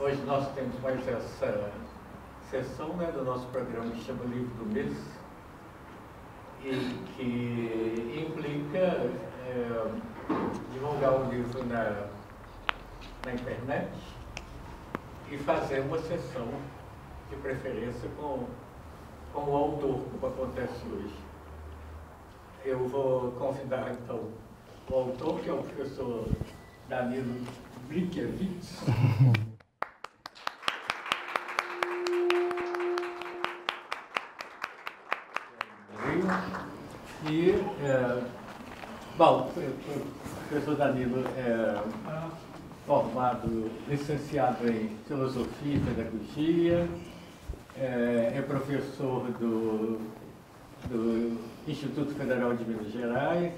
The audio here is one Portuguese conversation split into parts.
Hoje nós temos mais essa sessão, né, do nosso programa que chama Livro do Mês e que implica divulgar o livro na internet e fazer uma sessão, de preferência, com o autor, como acontece hoje. Eu vou convidar, então, o autor, que é o professor Danilo Brinquevitz. E, bom, o professor Danilo é formado, licenciado em Filosofia e Pedagogia, é professor do Instituto Federal de Minas Gerais,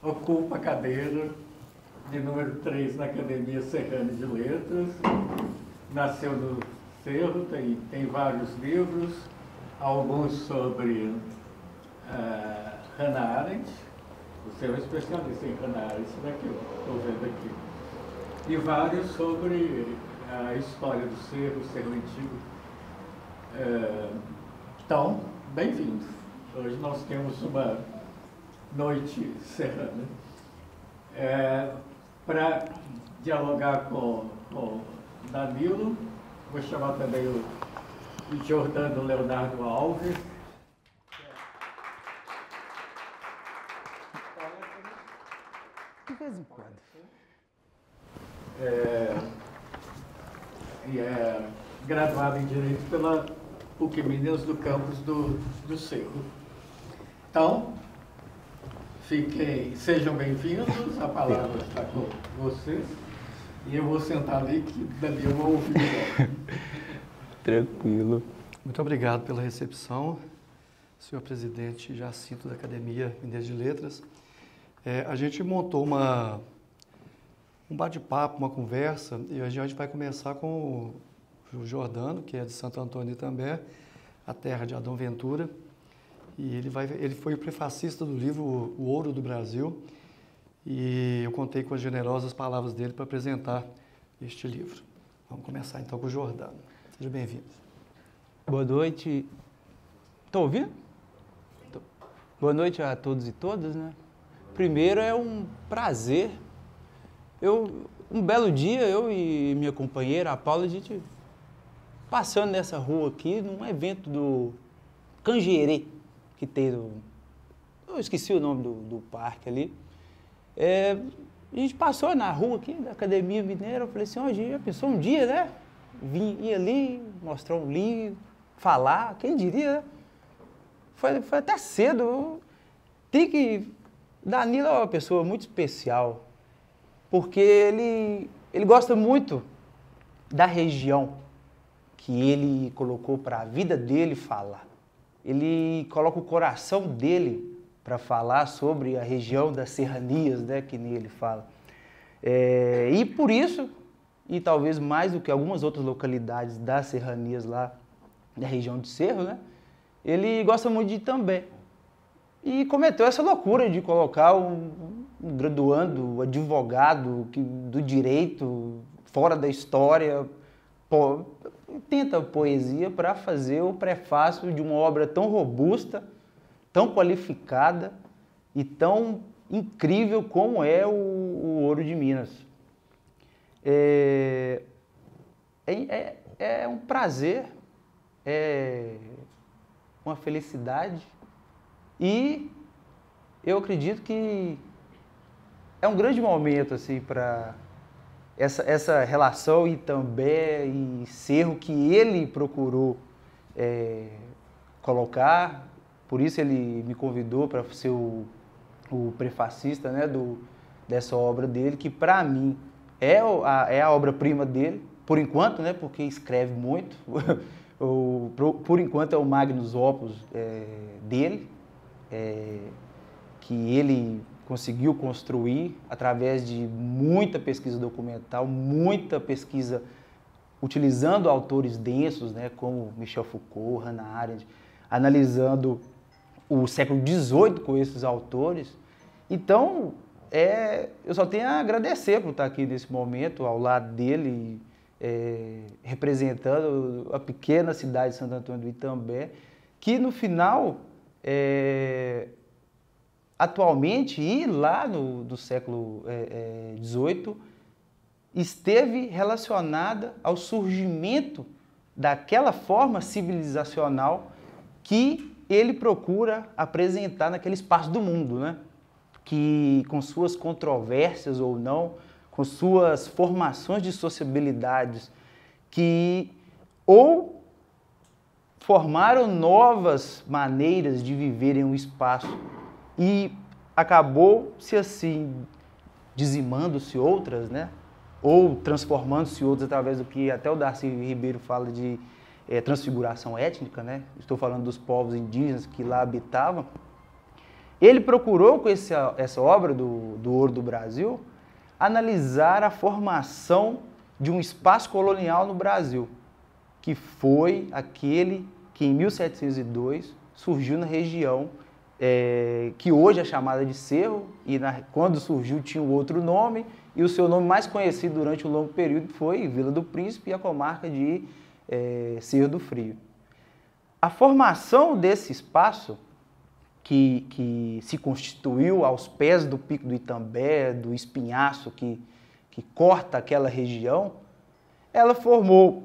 ocupa a cadeira de número 3 na Academia Serrana de Letras, nasceu no Cerro, tem vários livros, alguns sobre Hannah Arendt. Você é um especialista em Hannah Arendt, né, que eu estou vendo aqui. E vários sobre a história do Cerro, o Cerro Antigo. Então, bem-vindos. Hoje nós temos uma noite serrana. Para dialogar com Danilo, vou chamar também o Jordano Leonardo Alves. De vez em quando. E é graduado em Direito pela PUC Minas do campus do Cerro. Então, sejam bem-vindos, a palavra está com vocês. E eu vou sentar ali que Danilo vai ouvir. Tranquilo. Muito obrigado pela recepção, senhor presidente Jacinto da Academia Mineira de Letras. A gente montou um bate-papo, uma conversa, e a gente vai começar com o Jordano, que é de Santo Antônio também, a terra de Adão Ventura, e ele foi o prefacista do livro O Ouro do Brasil, e eu contei com as generosas palavras dele para apresentar este livro. Vamos começar então com o Jordano. Seja bem-vindo. Boa noite. Estão ouvindo? Boa noite a todos e todas, né? Primeiro, é um prazer. Um belo dia, eu e minha companheira, a Paula, a gente passando nessa rua aqui, num evento do Cangerê, que tem eu esqueci o nome do parque ali. A gente passou na rua aqui da Academia Mineira, eu falei assim, a gente já pensou um dia, né? Ir ali, mostrar um livro, falar, quem diria, né? Foi até cedo. Danilo é uma pessoa muito especial, porque ele gosta muito da região que ele colocou para a vida dele falar. Ele coloca o coração dele para falar sobre a região das serranias, né, que nele fala. E por isso, e talvez mais do que algumas outras localidades das serranias lá da região de Cerro, né, ele gosta muito de Itambé. E cometeu essa loucura de colocar um graduando, advogado do direito, fora da história, tenta poesia para fazer o prefácio de uma obra tão robusta, tão qualificada e tão incrível como é o Ouro de Minas. É um prazer, é uma felicidade. E eu acredito que é um grande momento assim, para essa relação Itambé e Cerro que ele procurou colocar. Por isso ele me convidou para ser o prefacista, né, dessa obra dele, que para mim é a obra-prima dele, por enquanto, né, porque escreve muito. Por enquanto é o magnus opus dele. Que ele conseguiu construir através de muita pesquisa documental, muita pesquisa utilizando autores densos, né, como Michel Foucault, Hannah Arendt, analisando o século XVIII com esses autores. Então, eu só tenho a agradecer por estar aqui nesse momento, ao lado dele, representando a pequena cidade de Santo Antônio do Itambé, que no final, atualmente e lá do século XVIII, esteve relacionada ao surgimento daquela forma civilizacional que ele procura apresentar naquele espaço do mundo, né? Que com suas controvérsias ou não, com suas formações de sociabilidades, que ou formaram novas maneiras de viver em um espaço e acabou-se assim dizimando-se outras, né? Ou transformando-se outras através do que até o Darcy Ribeiro fala de transfiguração étnica, né? Estou falando dos povos indígenas que lá habitavam. Ele procurou, com essa obra do Ouro do Brasil, analisar a formação de um espaço colonial no Brasil, que foi aquele que em 1702 surgiu na região que hoje é chamada de Cerro, e quando surgiu tinha um outro nome, e o seu nome mais conhecido durante um longo período foi Vila do Príncipe e a comarca de Cerro do Frio. A formação desse espaço, que se constituiu aos pés do Pico do Itambé, do espinhaço que corta aquela região, ela formou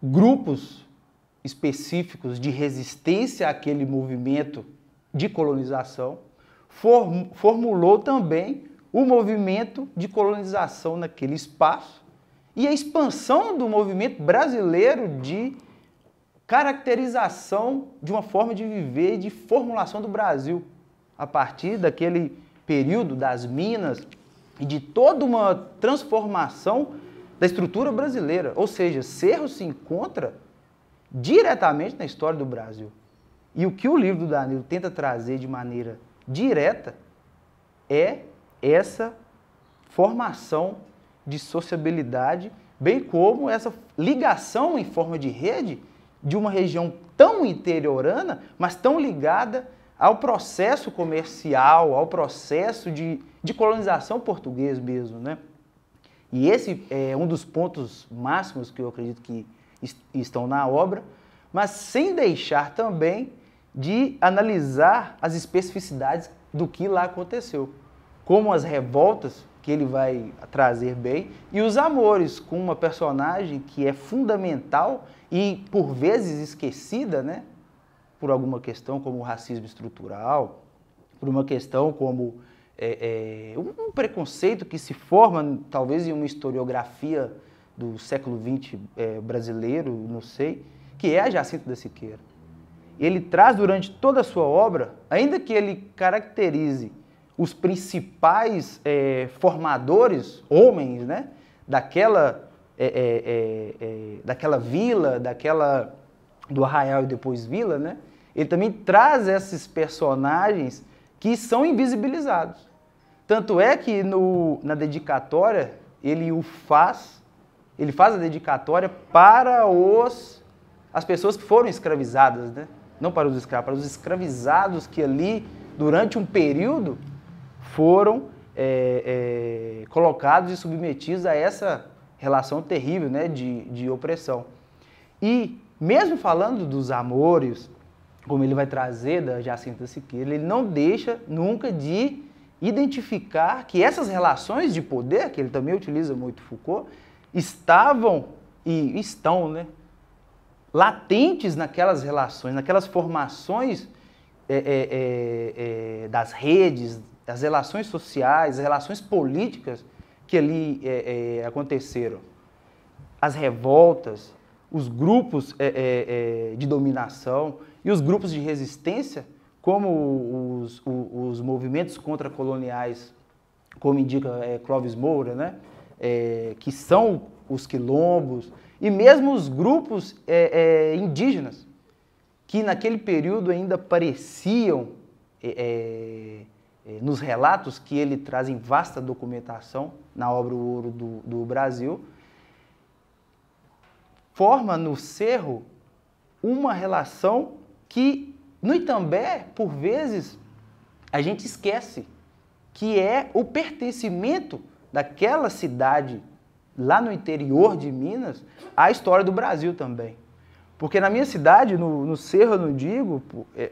grupos específicos de resistência àquele movimento de colonização, formulou também o movimento de colonização naquele espaço e a expansão do movimento brasileiro de caracterização de uma forma de viver e de formulação do Brasil, a partir daquele período das Minas e de toda uma transformação da estrutura brasileira. Ou seja, Cerro se encontra diretamente na história do Brasil. E o que o livro do Danilo tenta trazer de maneira direta é essa formação de sociabilidade, bem como essa ligação em forma de rede de uma região tão interiorana, mas tão ligada ao processo comercial, ao processo de colonização português mesmo, né? E esse é um dos pontos máximos que eu acredito que estão na obra, mas sem deixar também de analisar as especificidades do que lá aconteceu, como as revoltas, que ele vai trazer bem, e os amores, com uma personagem que é fundamental e, por vezes, esquecida, né? Por alguma questão como o racismo estrutural, por uma questão como um preconceito que se forma, talvez, em uma historiografia do século XX brasileiro, não sei, que é a Jacinto da Siqueira. Ele traz durante toda a sua obra, ainda que ele caracterize os principais formadores, homens, né, daquela vila, do Arraial e depois vila, né, ele também traz esses personagens que são invisibilizados. Tanto é que na dedicatória, ele faz a dedicatória para as pessoas que foram escravizadas, né? Não para os escravos, para os escravizados que ali, durante um período, foram colocados e submetidos a essa relação terrível, né, de opressão. E, mesmo falando dos amores, como ele vai trazer da Jacinta Siqueira, ele não deixa nunca de identificar que essas relações de poder, que ele também utiliza muito Foucault, estavam e estão, né, latentes naquelas relações, naquelas formações das redes, das relações sociais, as relações políticas que ali aconteceram. As revoltas, os grupos de dominação e os grupos de resistência, como os movimentos contracoloniais, como indica Clóvis Moura, né? Que são os quilombos, e mesmo os grupos indígenas, que naquele período ainda pareciam, nos relatos que ele traz em vasta documentação, na obra O Ouro do Brasil, forma no Cerro uma relação que, no Itambé, por vezes, a gente esquece, que é o pertencimento daquela cidade lá no interior de Minas, a história do Brasil também. Porque na minha cidade, no Cerro, eu não digo,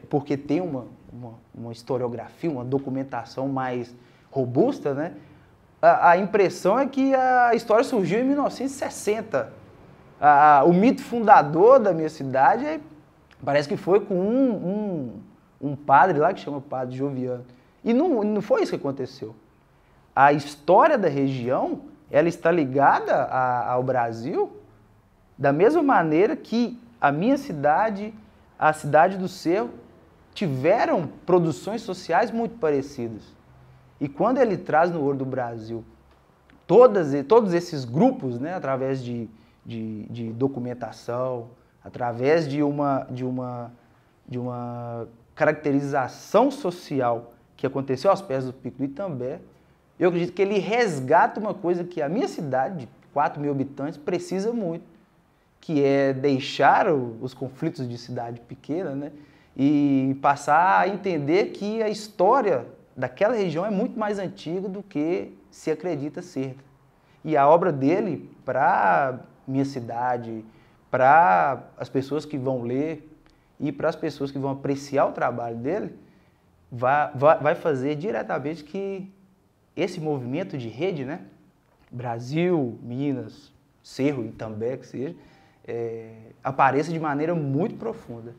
porque tem uma historiografia, uma documentação mais robusta, né? A impressão é que a história surgiu em 1960. O mito fundador da minha cidade parece que foi com um padre lá que chama Padre Joviano. E não foi isso que aconteceu. A história da região, ela está ligada ao Brasil da mesma maneira que a minha cidade, a cidade do Cerro, tiveram produções sociais muito parecidas. E quando ele traz no Ouro do Brasil todos esses grupos, né, através de documentação, através de uma caracterização social que aconteceu aos pés do Pico do Itambé, eu acredito que ele resgata uma coisa que a minha cidade, de 4.000 habitantes, precisa muito, que é deixar os conflitos de cidade pequena, né, e passar a entender que a história daquela região é muito mais antiga do que se acredita ser. E a obra dele, para minha cidade, para as pessoas que vão ler e para as pessoas que vão apreciar o trabalho dele, vai fazer diretamente que esse movimento de rede, né, Brasil, Minas, Cerro e Itambé, que seja, apareça de maneira muito profunda.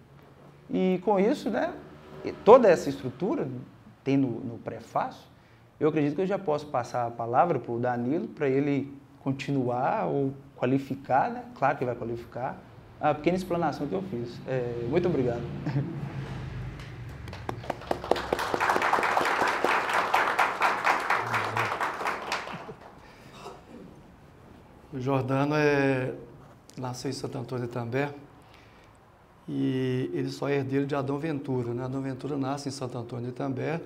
E com isso, né, toda essa estrutura tem no prefácio, eu acredito que eu já posso passar a palavra para o Danilo, para ele continuar ou qualificar, né? Claro que vai qualificar, a pequena explanação que eu fiz. Muito obrigado. O Jordano nasceu em Santo Antônio de Itambé e ele só é herdeiro de Adão Ventura, né? Adão Ventura nasce em Santo Antônio de Itambé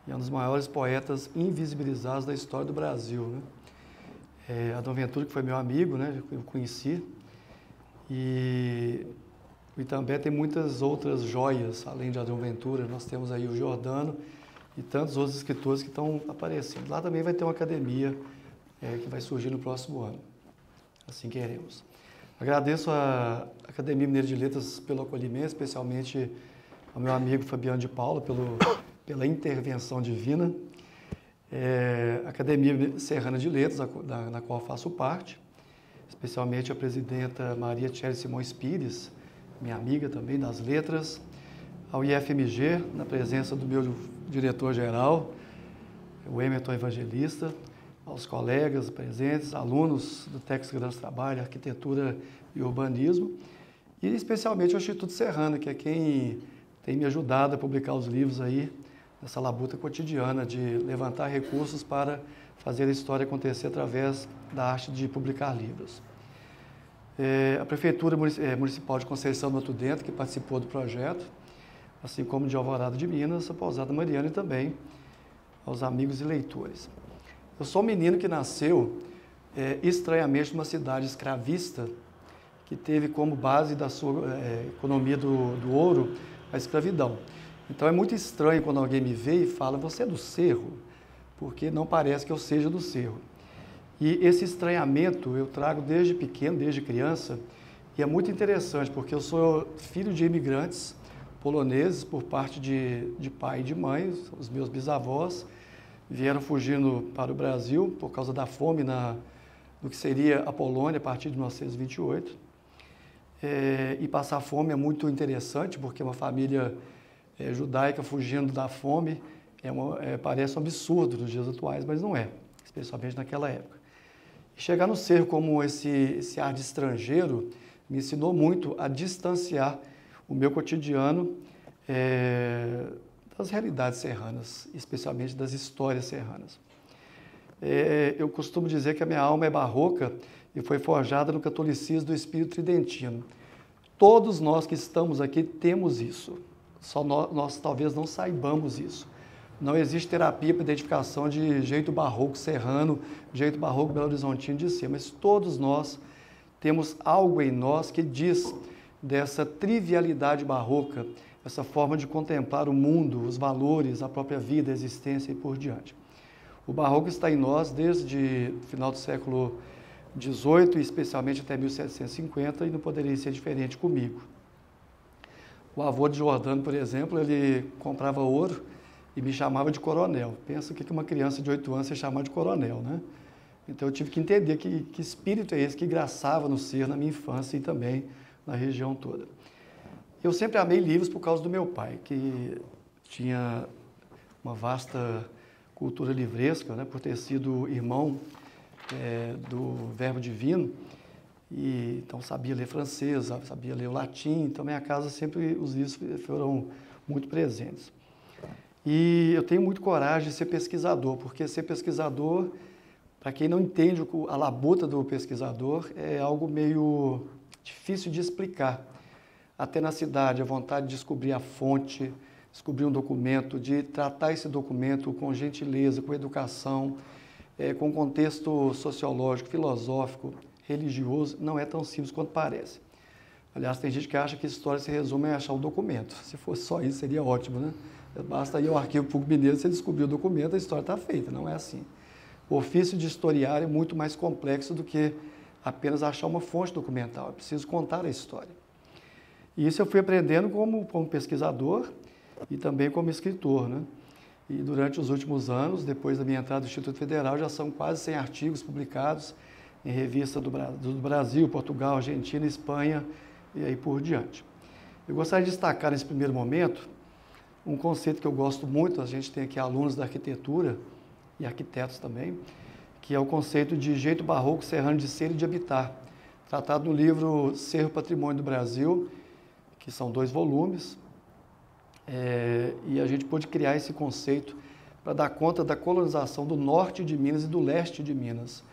e é um dos maiores poetas invisibilizados da história do Brasil, né? Adão Ventura, que foi meu amigo, né? Eu conheci. E o Itambé tem muitas outras joias, além de Adão Ventura. Nós temos aí o Jordano e tantos outros escritores que estão aparecendo. Lá também vai ter uma academia que vai surgir no próximo ano. Assim queremos. Agradeço à Academia Mineira de Letras pelo acolhimento, especialmente ao meu amigo Fabiano de Paula pela intervenção divina. A Academia Serrana de Letras, na qual faço parte, especialmente a presidenta Maria Tchely Simões Pires, minha amiga também das letras, ao IFMG, na presença do meu diretor-geral, o Emerton Evangelista, aos colegas presentes, alunos do Técnico de Segurança do Trabalho, Arquitetura e Urbanismo, e especialmente ao Instituto Serrana, que é quem tem me ajudado a publicar os livros aí, nessa labuta cotidiana de levantar recursos para fazer a história acontecer através da arte de publicar livros. A Prefeitura Municipal de Conceição do Mato Dentro, que participou do projeto, assim como de Alvorada de Minas, a Pousada Mariana e também aos amigos e leitores. Eu sou um menino que nasceu estranhamente numa cidade escravista, que teve como base da sua economia do ouro a escravidão. Então é muito estranho quando alguém me vê e fala, você é do Cerro? Porque não parece que eu seja do Cerro. E esse estranhamento eu trago desde pequeno, desde criança, e é muito interessante, porque eu sou filho de imigrantes poloneses por parte de pai e de mãe, os meus bisavós vieram fugindo para o Brasil por causa da fome no que seria a Polônia a partir de 1928. E passar fome é muito interessante, porque uma família judaica fugindo da fome parece um absurdo nos dias atuais, mas não é, especialmente naquela época. E chegar no Cerro como esse ar de estrangeiro me ensinou muito a distanciar o meu cotidiano das realidades serranas, especialmente das histórias serranas. Eu costumo dizer que a minha alma é barroca e foi forjada no catolicismo do espírito tridentino. Todos nós que estamos aqui temos isso. Só nós talvez não saibamos isso. Não existe terapia para identificação de jeito barroco serrano, jeito barroco belo-horizontino de ser, mas todos nós temos algo em nós que diz dessa trivialidade barroca, essa forma de contemplar o mundo, os valores, a própria vida, a existência e por diante. O barroco está em nós desde o final do século XVIII, especialmente até 1750, e não poderia ser diferente comigo. O avô de Jordano, por exemplo, ele comprava ouro e me chamava de coronel. Pensa que uma criança de 8 anos se chamava de coronel, né? Então eu tive que entender que espírito é esse que graçava no ser na minha infância e também na região toda. Eu sempre amei livros por causa do meu pai, que tinha uma vasta cultura livresca, né, por ter sido irmão do Verbo Divino, e então sabia ler francês, sabia ler o latim, então minha casa sempre os livros foram muito presentes. E eu tenho muito coragem de ser pesquisador, porque ser pesquisador, para quem não entende a labuta do pesquisador, é algo meio difícil de explicar. Até na cidade, a vontade de descobrir a fonte, descobrir um documento, de tratar esse documento com gentileza, com educação, com contexto sociológico, filosófico, religioso, não é tão simples quanto parece. Aliás, tem gente que acha que história se resume a achar o documento. Se fosse só isso, seria ótimo, né? Basta ir ao Arquivo Público Mineiro, você descobrir o documento, a história está feita, não é assim. O ofício de historiar é muito mais complexo do que apenas achar uma fonte documental, é preciso contar a história. E isso eu fui aprendendo como pesquisador e também como escritor, né? E durante os últimos anos, depois da minha entrada no Instituto Federal, já são quase 100 artigos publicados em revistas do Brasil, Portugal, Argentina, Espanha e aí por diante. Eu gostaria de destacar nesse primeiro momento um conceito que eu gosto muito, a gente tem aqui alunos da arquitetura e arquitetos também, que é o conceito de jeito barroco serrano de ser e de habitar, tratado no livro Cerro Patrimônio do Brasil, que são 2 volumes, e a gente pôde criar esse conceito para dar conta da colonização do norte de Minas e do leste de Minas,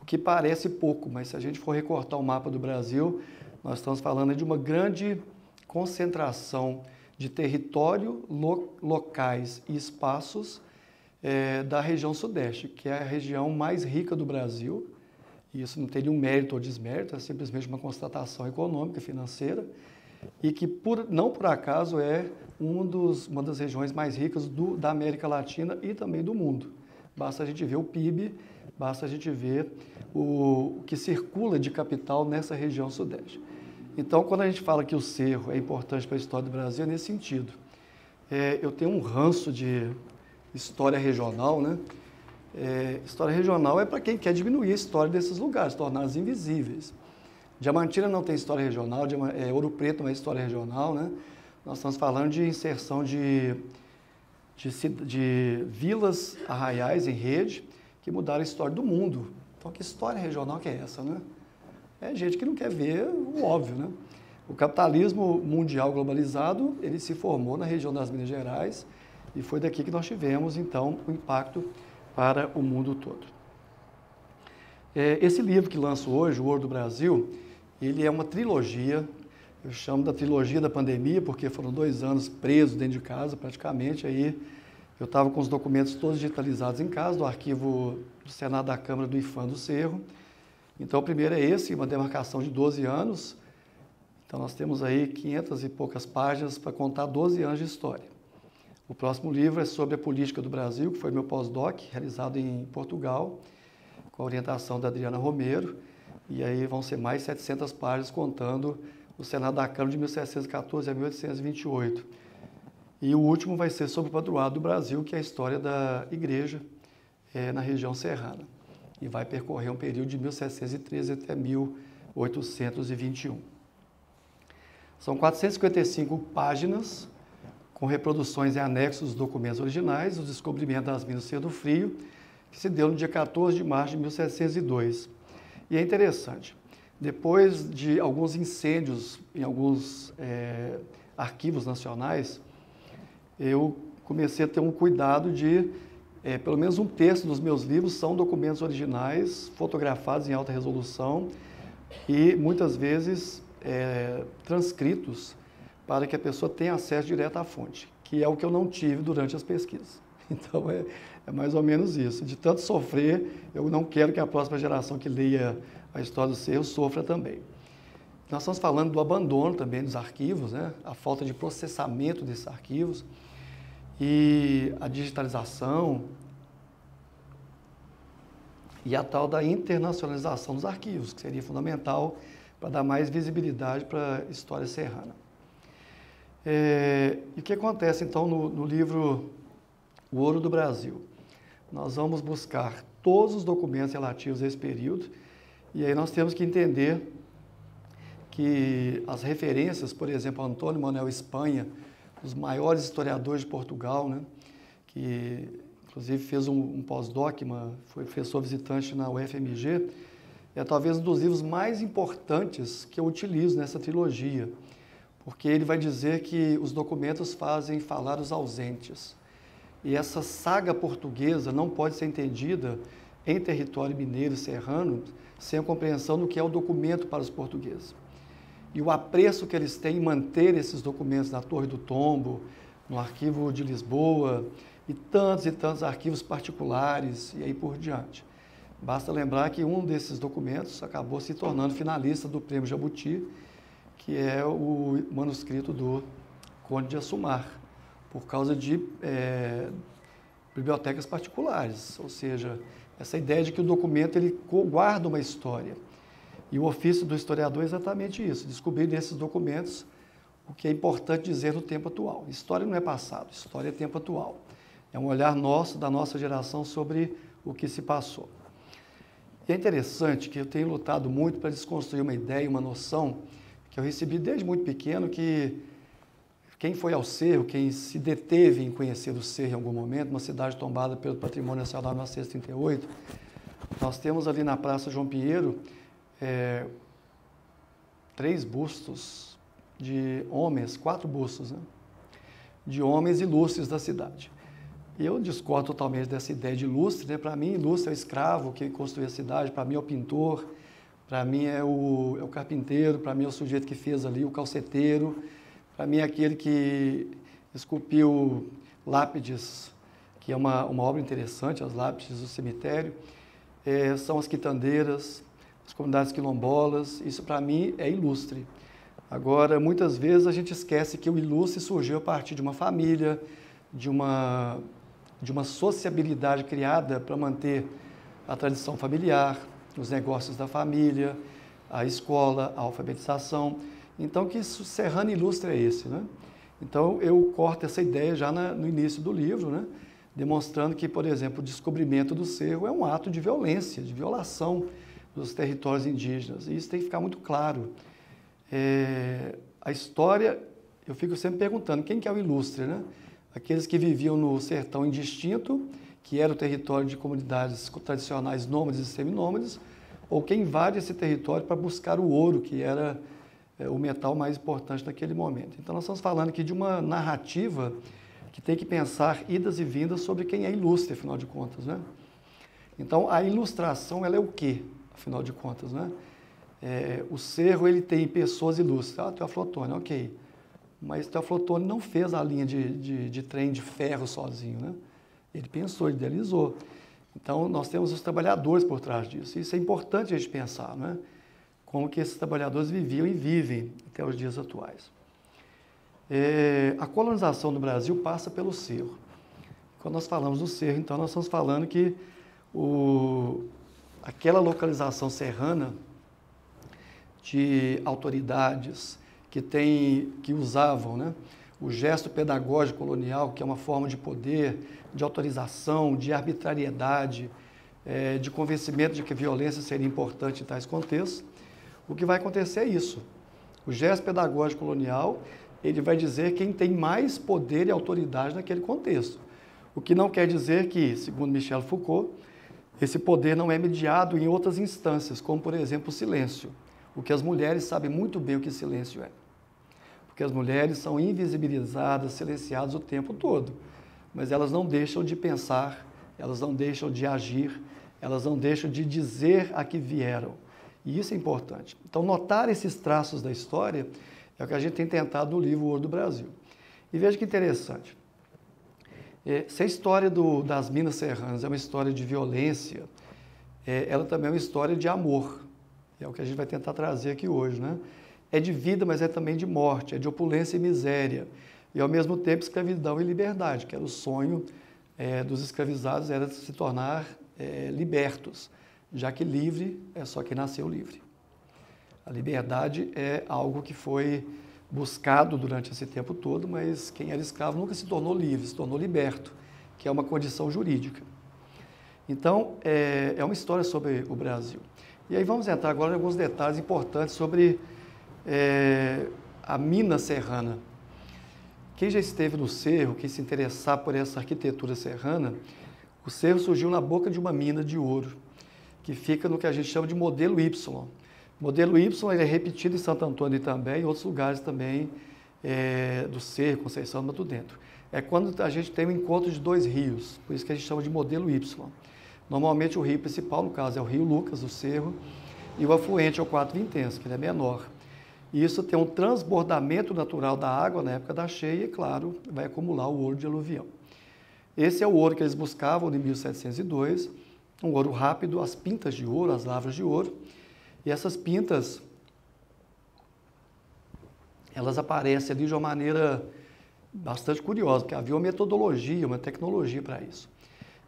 o que parece pouco, mas se a gente for recortar o mapa do Brasil, nós estamos falando de uma grande concentração de território, locais e espaços da região sudeste, que é a região mais rica do Brasil. E isso não tem nenhum mérito ou desmérito, é simplesmente uma constatação econômica, financeira, e que não por acaso é uma das regiões mais ricas da América Latina e também do mundo. Basta a gente ver o PIB, basta a gente ver o que circula de capital nessa região sudeste. Então, quando a gente fala que o Cerro é importante para a história do Brasil, é nesse sentido. Eu tenho um ranço de história regional, né? História regional é para quem quer diminuir a história desses lugares, torná-los invisíveis. Diamantina não tem história regional, Ouro Preto não é história regional, né? Nós estamos falando de inserção de vilas arraiais em rede que mudaram a história do mundo. Então, que história regional que é essa, né? É gente que não quer ver o óbvio, né? O capitalismo mundial globalizado, ele se formou na região das Minas Gerais e foi daqui que nós tivemos, então, o impacto para o mundo todo. Esse livro que lanço hoje, O Ouro do Brasil, ele é uma trilogia, eu chamo da trilogia da pandemia, porque foram 2 anos presos dentro de casa, praticamente, aí eu estava com os documentos todos digitalizados em casa, do arquivo do Senado da Câmara do IFAM do Cerro. Então, o primeiro é esse, uma demarcação de 12 anos. Então, nós temos aí 500 e poucas páginas para contar 12 anos de história. O próximo livro é sobre a política do Brasil, que foi meu pós-doc, realizado em Portugal, com a orientação da Adriana Romero. E aí vão ser mais 700 páginas contando o Senado da Câmara de 1714 a 1828. E o último vai ser sobre o padroado do Brasil, que é a história da igreja na região serrana. E vai percorrer um período de 1713 até 1821. São 455 páginas, com reproduções e anexos dos documentos originais, o descobrimento das minas do Cerro do Frio, que se deu no dia 14 de março de 1702. E é interessante, depois de alguns incêndios em alguns arquivos nacionais, eu comecei a ter um cuidado de pelo menos um terço dos meus livros são documentos originais, fotografados em alta resolução e muitas vezes transcritos para que a pessoa tenha acesso direto à fonte, que é o que eu não tive durante as pesquisas. Então é mais ou menos isso. De tanto sofrer, eu não quero que a próxima geração que leia a história do Cerro sofra também. Nós estamos falando do abandono também dos arquivos, né? A falta de processamento desses arquivos. E a digitalização, e a tal da internacionalização dos arquivos, que seria fundamental para dar mais visibilidade para a história serrana. E o que acontece, então, no livro O Ouro do Brasil? Nós vamos buscar todos os documentos relativos a esse período, e aí nós temos que entender que as referências, por exemplo, Antônio Manuel Espanha, os maiores historiadores de Portugal, né, que inclusive fez um pós-doc, foi professor visitante na UFMG, é talvez um dos livros mais importantes que eu utilizo nessa trilogia, porque ele vai dizer que os documentos fazem falar os ausentes. E essa saga portuguesa não pode ser entendida em território mineiro e serrano sem a compreensão do que é o documento para os portugueses. E o apreço que eles têm em manter esses documentos na Torre do Tombo, no Arquivo de Lisboa, e tantos arquivos particulares, e aí por diante. Basta lembrar que um desses documentos acabou se tornando finalista do Prêmio Jabuti, que é o manuscrito do Conde de Assumar, por causa de bibliotecas particulares, ou seja, essa ideia de que o documento ele guarda uma história. E o ofício do historiador é exatamente isso, descobrir nesses documentos o que é importante dizer no tempo atual. História não é passado, história é tempo atual. É um olhar nosso, da nossa geração, sobre o que se passou. E é interessante que eu tenho lutado muito para desconstruir uma ideia, uma noção que eu recebi desde muito pequeno, que quem foi ao Cerro, quem se deteve em conhecer o Cerro em algum momento, uma cidade tombada pelo Patrimônio Nacional de 1938, nós temos ali na Praça João Pinheiro 3 bustos de homens, 4 bustos, né, de homens ilustres da cidade. E eu discordo totalmente dessa ideia de ilustre, né? Para mim, ilustre é o escravo que construiu a cidade, para mim é o pintor, para mim é o carpinteiro, para mim é o sujeito que fez ali, o calceteiro, para mim é aquele que esculpiu lápides, que é uma obra interessante, as lápides do cemitério, são as quitandeiras, as comunidades quilombolas, isso para mim é ilustre. Agora, muitas vezes a gente esquece que o ilustre surgiu a partir de uma família, de uma sociabilidade criada para manter a tradição familiar, os negócios da família, a escola, a alfabetização. Então, que serrano ilustre é esse, né? Então, eu corto essa ideia já no início do livro, né? Demonstrando que, por exemplo, o descobrimento do Cerro é um ato de violência, de violação dos territórios indígenas. E isso tem que ficar muito claro. A história, eu fico sempre perguntando, quem que é o ilustre, né? Aqueles que viviam no sertão indistinto, que era o território de comunidades tradicionais nômades e seminômades, ou quem invade esse território para buscar o ouro, que era o metal mais importante naquele momento. Então, nós estamos falando aqui de uma narrativa que tem que pensar idas e vindas sobre quem é ilustre, afinal de contas, né? Então, a ilustração, ela é o quê, afinal de contas, né? O Cerro, ele tem pessoas ilustres. Teoflotone, ok. Mas Teoflotone não fez a linha de trem de ferro sozinho, né? Ele pensou, ele idealizou. Então, nós temos os trabalhadores por trás disso. Isso é importante a gente pensar, né? Como que esses trabalhadores viviam e vivem até os dias atuais. A colonização do Brasil passa pelo Cerro. Quando nós falamos do Cerro, então, nós estamos falando que aquela localização serrana de autoridades que usavam, né, o gesto pedagógico colonial, que é uma forma de poder, de autorização, de arbitrariedade, de convencimento de que a violência seria importante em tais contextos, o que vai acontecer é isso. O gesto pedagógico colonial, ele vai dizer quem tem mais poder e autoridade naquele contexto. O que não quer dizer que, segundo Michel Foucault, esse poder não é mediado em outras instâncias, como, por exemplo, o silêncio. O que as mulheres sabem muito bem o que silêncio é. Porque as mulheres são invisibilizadas, silenciadas o tempo todo. Mas elas não deixam de pensar, elas não deixam de agir, elas não deixam de dizer a que vieram. E isso é importante. Então, notar esses traços da história é o que a gente tem tentado no livro O Ouro do Brasil. E veja que interessante. Se a história das Minas Serranas é uma história de violência, ela também é uma história de amor. É o que a gente vai tentar trazer aqui hoje, né? É de vida, mas é também de morte, é de opulência e miséria. E, ao mesmo tempo, escravidão e liberdade, que era o sonho dos escravizados, era se tornar libertos. já que livre é só quem nasceu livre. A liberdade é algo que foi buscado durante esse tempo todo, mas quem era escravo nunca se tornou livre, se tornou liberto, que é uma condição jurídica. Então, é uma história sobre o Brasil. E aí vamos entrar agora em alguns detalhes importantes sobre a mina serrana. Quem já esteve no Cerro, quem se interessar por essa arquitetura serrana, o Cerro surgiu na boca de uma mina de ouro, que fica no que a gente chama de modelo Y. O modelo Y ele é repetido em Santo Antônio também, em outros lugares também do Cerro, Conceição do Mato Dentro. É quando a gente tem um encontro de dois rios, por isso que a gente chama de modelo Y. Normalmente o rio principal, no caso, é o Rio Lucas, do Cerro, e o afluente é o Quatro Vintense, que ele é menor. E isso tem um transbordamento natural da água na época da cheia e, claro, vai acumular o ouro de aluvião. Esse é o ouro que eles buscavam em 1702, um ouro rápido, as pintas de ouro, as lavras de ouro. E essas pintas, elas aparecem ali de uma maneira bastante curiosa, porque havia uma metodologia, uma tecnologia para isso.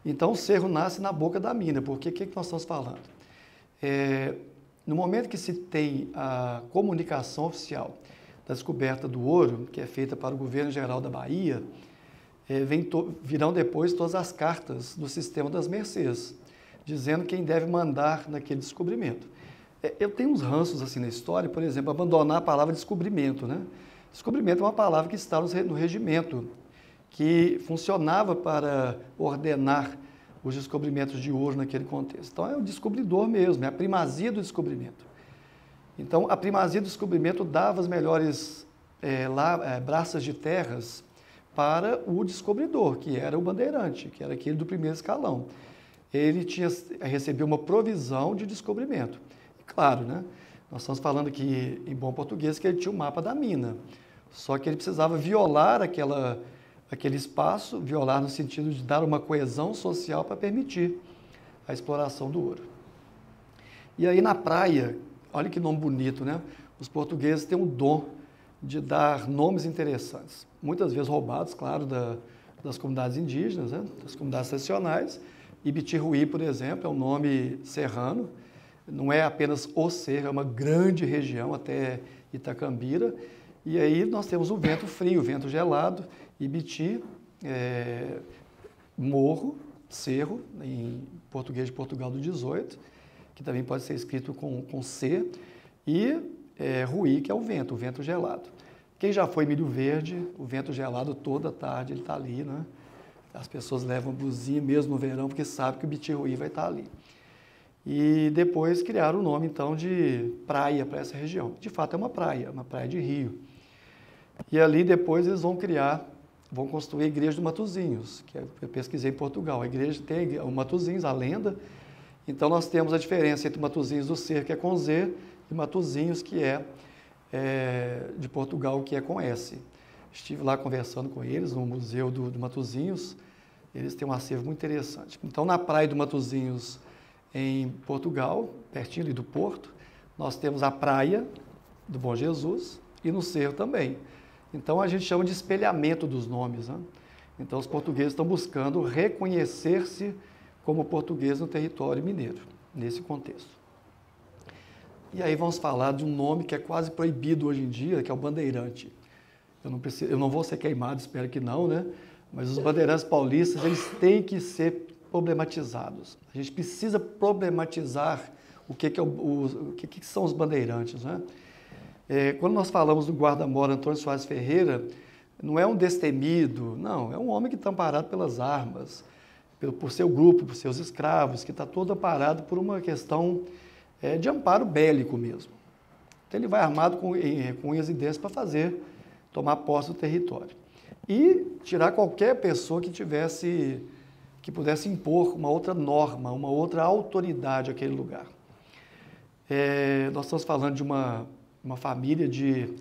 Então o Cerro nasce na boca da mina, porque o que nós estamos falando? No momento que se tem a comunicação oficial da descoberta do ouro, que é feita para o governo geral da Bahia, virão depois todas as cartas do sistema das mercês, dizendo quem deve mandar naquele descobrimento. Eu tenho uns ranços assim na história, por exemplo, abandonar a palavra descobrimento, né? Descobrimento é uma palavra que está no regimento, que funcionava para ordenar os descobrimentos de ouro naquele contexto. Então é o descobridor mesmo, é a primazia do descobrimento. Então a primazia do descobrimento dava as melhores braças de terras para o descobridor, que era o bandeirante, que era aquele do primeiro escalão. Ele recebeu uma provisão de descobrimento. E claro, né, nós estamos falando aqui em bom português que ele tinha o mapa da mina, só que ele precisava violar aquele espaço, violar no sentido de dar uma coesão social para permitir a exploração do ouro. E aí na praia, olha que nome bonito, né? Os portugueses têm o dom de dar nomes interessantes, muitas vezes roubados, claro, das comunidades indígenas, né? Das comunidades tradicionais. Ibitiruí, por exemplo, é um nome serrano, não é apenas o Cerro, é uma grande região até Itacambira. E aí nós temos o vento frio, o vento gelado, Ibiti, morro, cerro, em português de Portugal do 18, que também pode ser escrito com C, e Ruí, que é o vento gelado. Quem já foi em Milho Verde, o vento gelado toda tarde, ele está ali, né? As pessoas levam blusinha mesmo no verão, porque sabem que o Ibitiruí vai estar ali. E depois criaram o nome, então, de praia para essa região. De fato, é uma praia de rio. E ali depois eles vão construir a igreja do Matozinhos, que eu pesquisei em Portugal. A igreja tem o Matozinhos, a lenda. Então nós temos a diferença entre Matozinhos do Cerro, que é com Z, e Matozinhos, que é de Portugal, que é com S. Estive lá conversando com eles no Museu do Matozinhos. Eles têm um acervo muito interessante. Então na praia do Matozinhos, em Portugal, pertinho ali do Porto, nós temos a praia do Bom Jesus e no Cerro também. Então a gente chama de espelhamento dos nomes, né? Então os portugueses estão buscando reconhecer-se como português no território mineiro, nesse contexto. E aí vamos falar de um nome que é quase proibido hoje em dia, que é o bandeirante. Eu não vou ser queimado, espero que não, né? Mas os bandeirantes paulistas, eles têm que ser problematizados. A gente precisa problematizar o que são os bandeirantes, né? Quando nós falamos do guarda-mora Antônio Soares Ferreira, não é um destemido, não, é um homem que está amparado pelas armas, por seu grupo, por seus escravos, que está todo amparado por uma questão de amparo bélico mesmo. Então ele vai armado com unhas e dentes para tomar posse do território. E tirar qualquer pessoa que pudesse impor uma outra norma, uma outra autoridade àquele lugar. Nós estamos falando de uma família de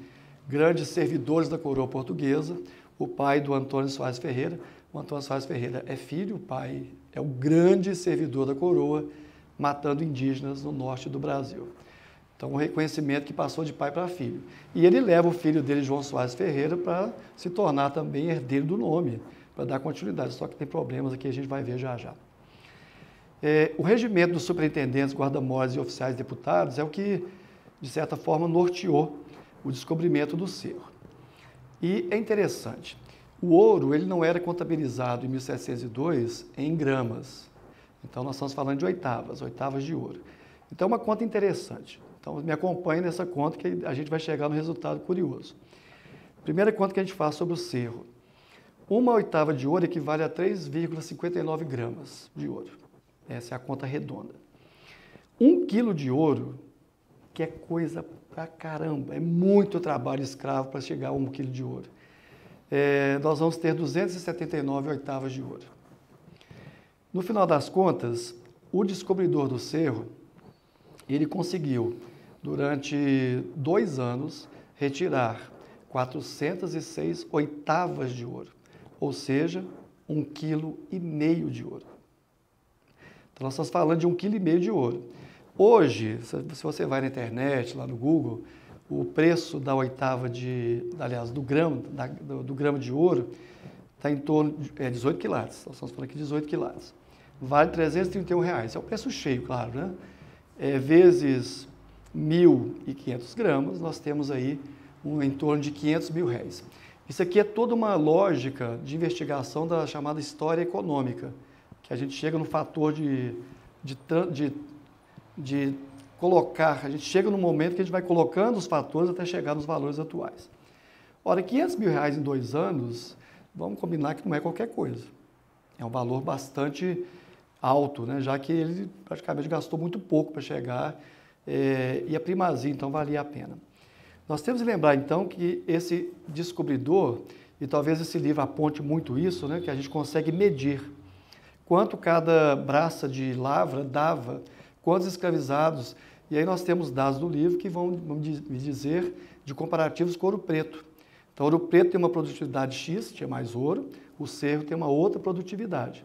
grandes servidores da coroa portuguesa, o pai do Antônio Soares Ferreira. O Antônio Soares Ferreira é filho, o pai é o grande servidor da coroa, matando indígenas no norte do Brasil. Então, um reconhecimento que passou de pai para filho. E ele leva o filho dele, João Soares Ferreira, para se tornar também herdeiro do nome, para dar continuidade. Só que tem problemas aqui, a gente vai ver já já. O regimento dos superintendentes, guarda-mores e oficiais deputados é o que, de certa forma, norteou o descobrimento do cerro. E é interessante, o ouro ele não era contabilizado em 1702 em gramas. Então, nós estamos falando de oitavas de ouro. Então, é uma conta interessante. Então, me acompanhe nessa conta que a gente vai chegar no resultado curioso. Primeira conta que a gente faz sobre o cerro. Uma oitava de ouro equivale a 3,59 gramas de ouro. Essa é a conta redonda. 1 quilo de ouro, que é coisa pra caramba, é muito trabalho escravo para chegar a 1 quilo de ouro. Nós vamos ter 279 oitavas de ouro. No final das contas, o descobridor do cerro, ele conseguiu, durante 2 anos, retirar 406 oitavas de ouro, ou seja, 1,5 kg de ouro. Então, nós estamos falando de 1,5 kg de ouro. Hoje, se você vai na internet, lá no Google, o preço da oitava do grama de ouro está em torno de 18 quilates. Nós estamos falando aqui de 18 quilates. Vale R$331. É o preço cheio, claro, né? Vezes 1.500 gramas, nós temos aí em torno de R$500 mil. Isso aqui é toda uma lógica de investigação da chamada história econômica, que a gente chega no fator de colocar, a gente chega no momento que a gente vai colocando os fatores até chegar nos valores atuais. Ora, R$500 mil em 2 anos, vamos combinar que não é qualquer coisa. É um valor bastante alto, né? Já que ele praticamente gastou muito pouco para chegar e a primazia, então, valia a pena. Nós temos que lembrar, então, que esse descobridor, e talvez esse livro aponte muito isso, né? Que a gente consegue medir quanto cada braça de lavra dava, quantos escravizados, e aí nós temos dados do livro que vão me dizer de comparativos com Ouro Preto. Então, Ouro Preto tem uma produtividade X, tinha mais ouro, o cerro tem uma outra produtividade.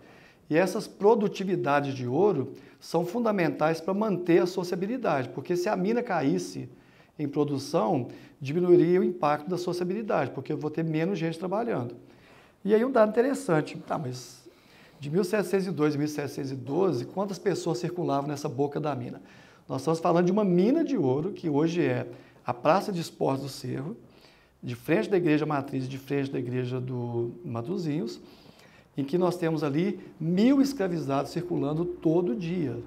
E essas produtividades de ouro são fundamentais para manter a sociabilidade, porque se a mina caísse em produção, diminuiria o impacto da sociabilidade, porque eu vou ter menos gente trabalhando. E aí um dado interessante, mas de 1702 a 1712, quantas pessoas circulavam nessa boca da mina? Nós estamos falando de uma mina de ouro, que hoje é a Praça de Esportes do Cerro, de frente da Igreja Matriz, de frente da Igreja do Matozinhos, em que nós temos ali 1.000 escravizados circulando todo dia.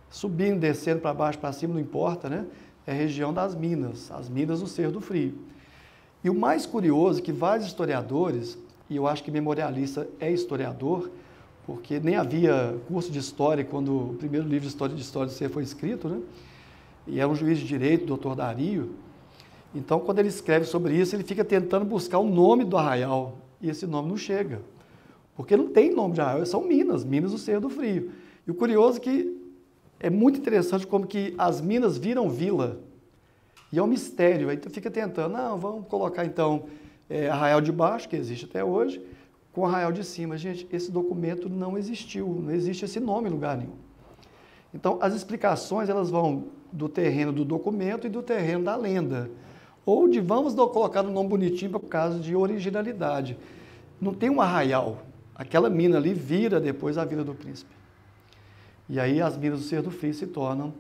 Subindo, descendo para baixo, para cima, não importa, né? É a região das minas, as minas do Cerro do Frio. E o mais curioso é que vários historiadores, e eu acho que memorialista é historiador, porque nem havia curso de história quando o primeiro livro de história do Cerro foi escrito, né? E era um juiz de direito, o Dr. Dario. Então, quando ele escreve sobre isso, ele fica tentando buscar o nome do arraial, e esse nome não chega. Porque não tem nome de arraial, são minas do Cerro do Frio. E o curioso é que é muito interessante como que as minas viram vila. E é um mistério, aí tu fica tentando, não, vamos colocar então Arraial de Baixo, que existe até hoje, com Arraial de Cima. Gente, esse documento não existiu, não existe esse nome em lugar nenhum. Então, as explicações elas vão do terreno do documento e do terreno da lenda. Ou de vamos colocar um nome bonitinho por causa de originalidade. Não tem um arraial. Aquela mina ali vira depois a Vila do Príncipe. E aí as minas do Cerro do Frio se tornam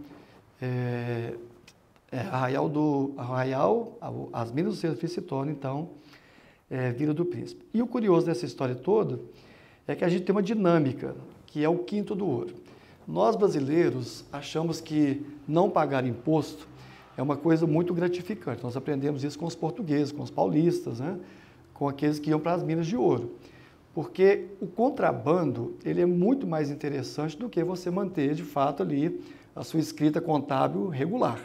as minas do Cerro do Frio se tornam, então, Vila do Príncipe. E o curioso dessa história toda é que a gente tem uma dinâmica, que é o quinto do ouro. Nós, brasileiros, achamos que não pagar imposto é uma coisa muito gratificante. Nós aprendemos isso com os portugueses, com os paulistas, né? Com aqueles que iam para as minas de ouro. Porque o contrabando ele é muito mais interessante do que você manter, de fato, ali a sua escrita contábil regular.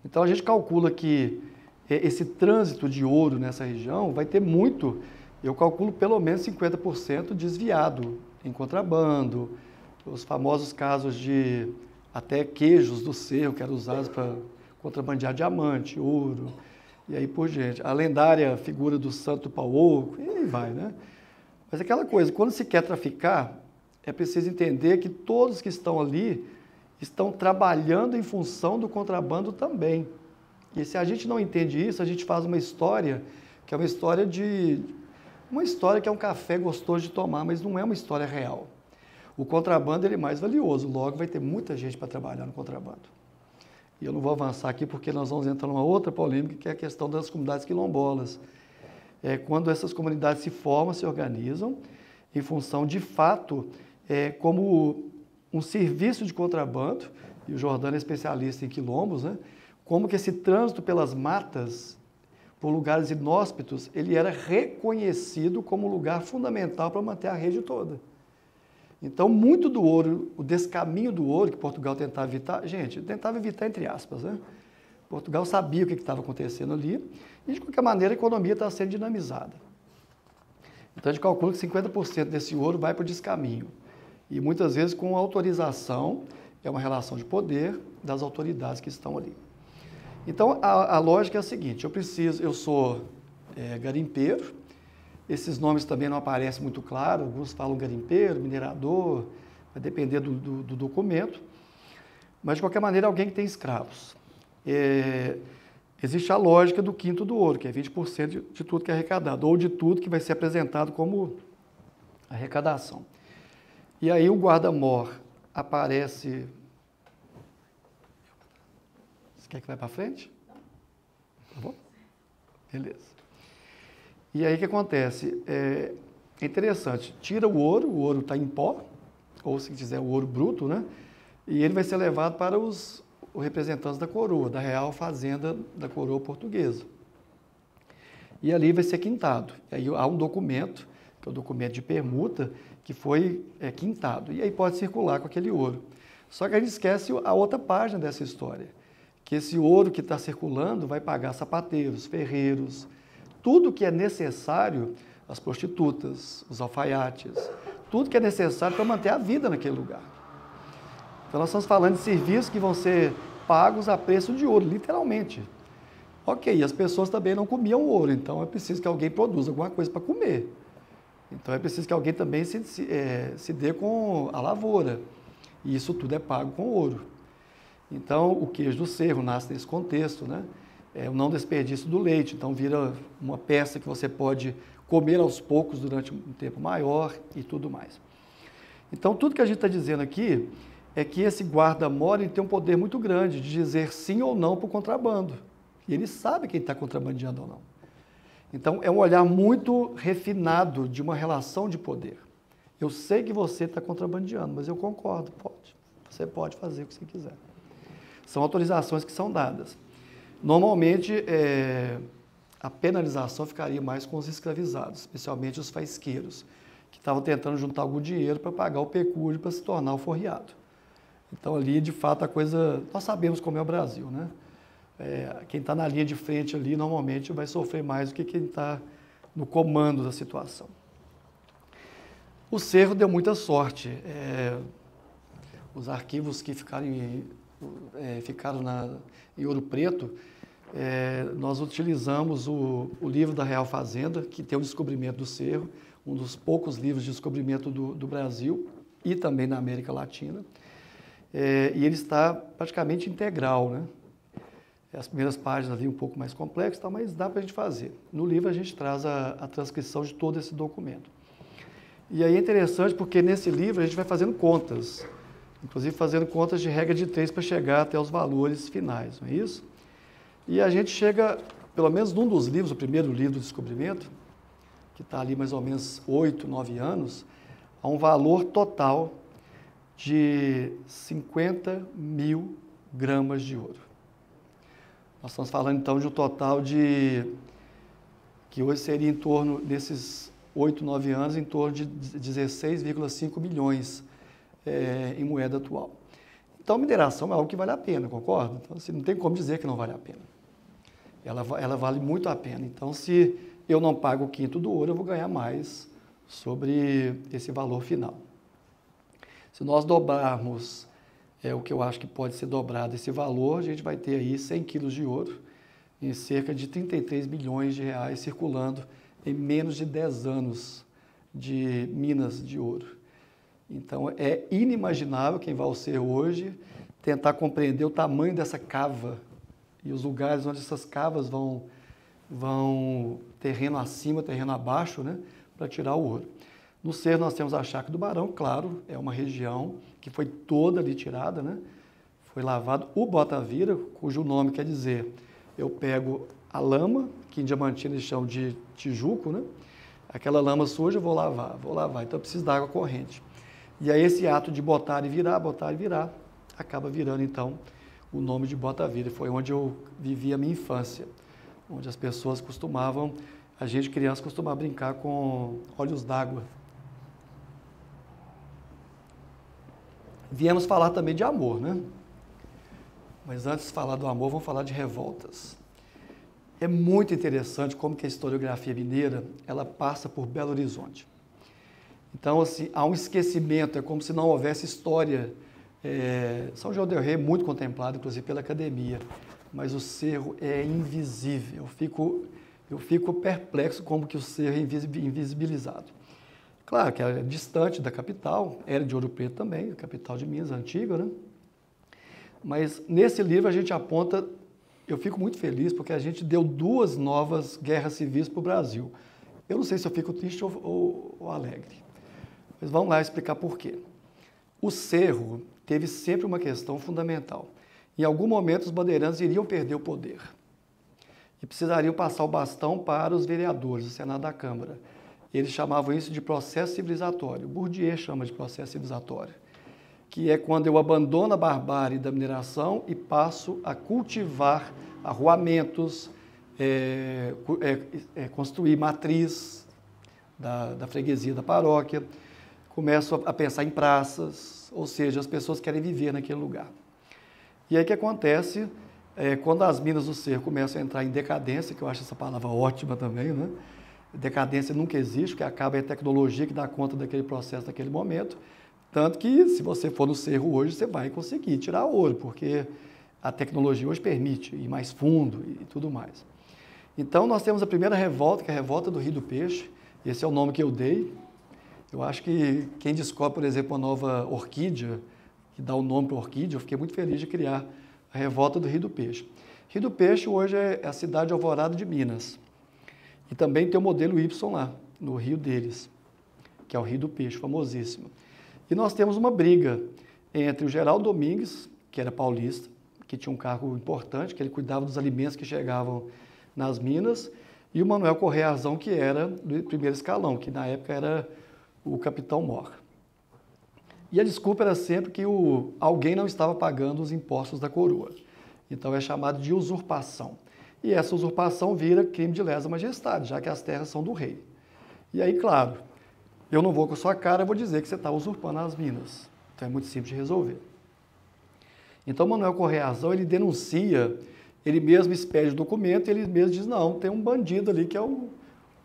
Então, a gente calcula que esse trânsito de ouro nessa região vai ter muito, eu calculo pelo menos 50% desviado em contrabando, os famosos casos de até queijos do cerro que eram usados para contrabandear diamante, ouro, e aí por diante. A lendária figura do Santo Pau Oco, e aí vai, né? Mas aquela coisa, quando se quer traficar, é preciso entender que todos que estão ali estão trabalhando em função do contrabando também. E se a gente não entende isso, a gente faz uma história que é uma história que é um café gostoso de tomar, mas não é uma história real. O contrabando ele é mais valioso, logo vai ter muita gente para trabalhar no contrabando. E eu não vou avançar aqui porque nós vamos entrar numa outra polêmica, que é a questão das comunidades quilombolas. Quando essas comunidades se formam, se organizam, em função de fato, como um serviço de contrabando, e o Jordano é especialista em quilombos, né? Como que esse trânsito pelas matas, por lugares inóspitos, ele era reconhecido como lugar fundamental para manter a rede toda. Então, muito do ouro, o descaminho do ouro que Portugal tentava evitar, gente, tentava evitar entre aspas, né? Portugal sabia o que estava acontecendo ali e, de qualquer maneira, a economia estava sendo dinamizada. Então, a gente calcula que 50% desse ouro vai para o descaminho. E, muitas vezes, com autorização, é uma relação de poder das autoridades que estão ali. Então, a lógica é a seguinte, eu sou garimpeiro, esses nomes também não aparecem muito claro, alguns falam garimpeiro, minerador, vai depender do documento, mas de qualquer maneira alguém que tem escravos. Existe a lógica do quinto do ouro, que é 20% de tudo que é arrecadado, ou de tudo que vai ser apresentado como arrecadação. E aí o guarda-mor aparece... Você quer que vai para frente? Tá bom? Beleza. E aí o que acontece? É interessante, tira o ouro está em pó, ou se quiser o ouro bruto, né? E ele vai ser levado para os representantes da coroa, da Real Fazenda da Coroa Portuguesa. E ali vai ser quintado. E aí há um documento, que é o documento de permuta, que foi quintado. E aí pode circular com aquele ouro. Só que a gente esquece a outra página dessa história, que esse ouro que está circulando vai pagar sapateiros, ferreiros, tudo que é necessário, as prostitutas, os alfaiates, tudo que é necessário para manter a vida naquele lugar. Então nós estamos falando de serviços que vão ser pagos a preço de ouro, literalmente. Ok, as pessoas também não comiam ouro, então é preciso que alguém produza alguma coisa para comer. Então é preciso que alguém também se dê com a lavoura. E isso tudo é pago com ouro. Então o queijo do Cerro nasce nesse contexto, né? O não desperdício do leite, então vira uma peça que você pode comer aos poucos durante um tempo maior e tudo mais. Então tudo que a gente está dizendo aqui é que esse guarda-mor tem um poder muito grande de dizer sim ou não para o contrabando. E ele sabe quem está contrabandeando ou não. Então é um olhar muito refinado de uma relação de poder. Eu sei que você está contrabandeando, mas eu concordo, pode. Você pode fazer o que você quiser. São autorizações que são dadas. Normalmente, a penalização ficaria mais com os escravizados, especialmente os faisqueiros, que estavam tentando juntar algum dinheiro para pagar o pecúlio para se tornar o forreado. Então, ali, de fato, a coisa... Nós sabemos como é o Brasil, né? Quem está na linha de frente ali, normalmente, vai sofrer mais do que quem está no comando da situação. O Cerro deu muita sorte. Os arquivos que ficaram em Ouro Preto, nós utilizamos o livro da Real Fazenda, que tem o descobrimento do Cerro, um dos poucos livros de descobrimento do Brasil e também da América Latina. E ele está praticamente integral, né? As primeiras páginas ali um pouco mais complexas, mas dá para a gente fazer. No livro a gente traz a transcrição de todo esse documento. E aí é interessante porque nesse livro a gente vai fazendo contas, inclusive fazendo contas de regra de 3 para chegar até os valores finais, não é isso? E a gente chega, pelo menos num dos livros, o primeiro livro do descobrimento, que está ali mais ou menos 8, 9 anos, a um valor total de 50 mil gramas de ouro. Nós estamos falando então de um total que hoje seria em torno desses 8, 9 anos, em torno de 16,5 milhões em moeda atual. Então, mineração é algo que vale a pena, concorda? Então, assim, não tem como dizer que não vale a pena. Ela vale muito a pena. Então, se eu não pago o quinto do ouro, eu vou ganhar mais sobre esse valor final. Se nós dobrarmos o que eu acho que pode ser dobrado esse valor, a gente vai ter aí 100 quilos de ouro em cerca de 33 milhões de reais circulando em menos de 10 anos de minas de ouro. Então, é inimaginável quem vai ao Cerro hoje tentar compreender o tamanho dessa cava e os lugares onde essas cavas vão terreno acima, terreno abaixo, né, para tirar o ouro. No Cerro nós temos a Chácara do Barão, claro, é uma região que foi toda ali tirada, né? Foi lavado o Bota-Vira, cujo nome quer dizer, eu pego a lama, que em Diamantina eles chamam de tijuco, né? Aquela lama suja eu vou lavar, então eu preciso da água corrente. E aí esse ato de botar e virar, acaba virando então o nome de Bota-Vira. Foi onde eu vivi a minha infância, onde as pessoas costumavam, a gente criança costumava brincar com olhos d'água. Viemos falar também de amor, né? Mas antes de falar do amor, vamos falar de revoltas. É muito interessante como que a historiografia mineira, ela passa por Belo Horizonte. Então, assim, há um esquecimento, é como se não houvesse história. São João del Rei é muito contemplado, inclusive pela academia, mas o Cerro é invisível. Eu fico perplexo como que o Cerro é invisibilizado. Claro que era distante da capital, era de Ouro Preto também, a capital de Minas, antiga, né? Mas nesse livro a gente aponta, eu fico muito feliz porque a gente deu 2 novas guerras civis para o Brasil. Eu não sei se eu fico triste ou alegre, mas vamos lá explicar por quê. O Cerro teve sempre uma questão fundamental. Em algum momento os bandeirantes iriam perder o poder e precisariam passar o bastão para os vereadores, o Senado da Câmara. Eles chamavam isso de processo civilizatório. Bourdieu chama de processo civilizatório, que é quando eu abandono a barbárie da mineração e passo a cultivar arruamentos, construir matriz da freguesia, da paróquia, começo a pensar em praças, ou seja, as pessoas querem viver naquele lugar. E aí o que acontece, quando as minas do Cerro começam a entrar em decadência, que eu acho essa palavra ótima também, né? Decadência nunca existe, porque acaba a tecnologia que dá conta daquele processo naquele momento. Tanto que, se você for no Cerro hoje, você vai conseguir tirar ouro, porque a tecnologia hoje permite ir mais fundo e tudo mais. Então, nós temos a primeira revolta, que é a revolta do Rio do Peixe. Esse é o nome que eu dei. Eu acho que quem descobre, por exemplo, uma nova orquídea, que dá o nome para a orquídea, eu fiquei muito feliz de criar a revolta do Rio do Peixe. Rio do Peixe hoje é a cidade de Alvorada de Minas. E também tem o modelo Y lá, no rio deles, que é o Rio do Peixe, famosíssimo. E nós temos uma briga entre o Geraldo Domingues, que era paulista, que tinha um cargo importante, que ele cuidava dos alimentos que chegavam nas minas, e o Manuel Correia Arzão, que era do primeiro escalão, que na época era o capitão Mor. E a desculpa era sempre que alguém não estava pagando os impostos da coroa. Então é chamado de usurpação. E essa usurpação vira crime de lesa majestade, já que as terras são do rei. E aí, claro, eu não vou com a sua cara, vou dizer que você está usurpando as minas. Então é muito simples de resolver. Então Manuel Correia Arzão, ele denuncia, ele mesmo expede o documento, ele mesmo diz, não, tem um bandido ali que é o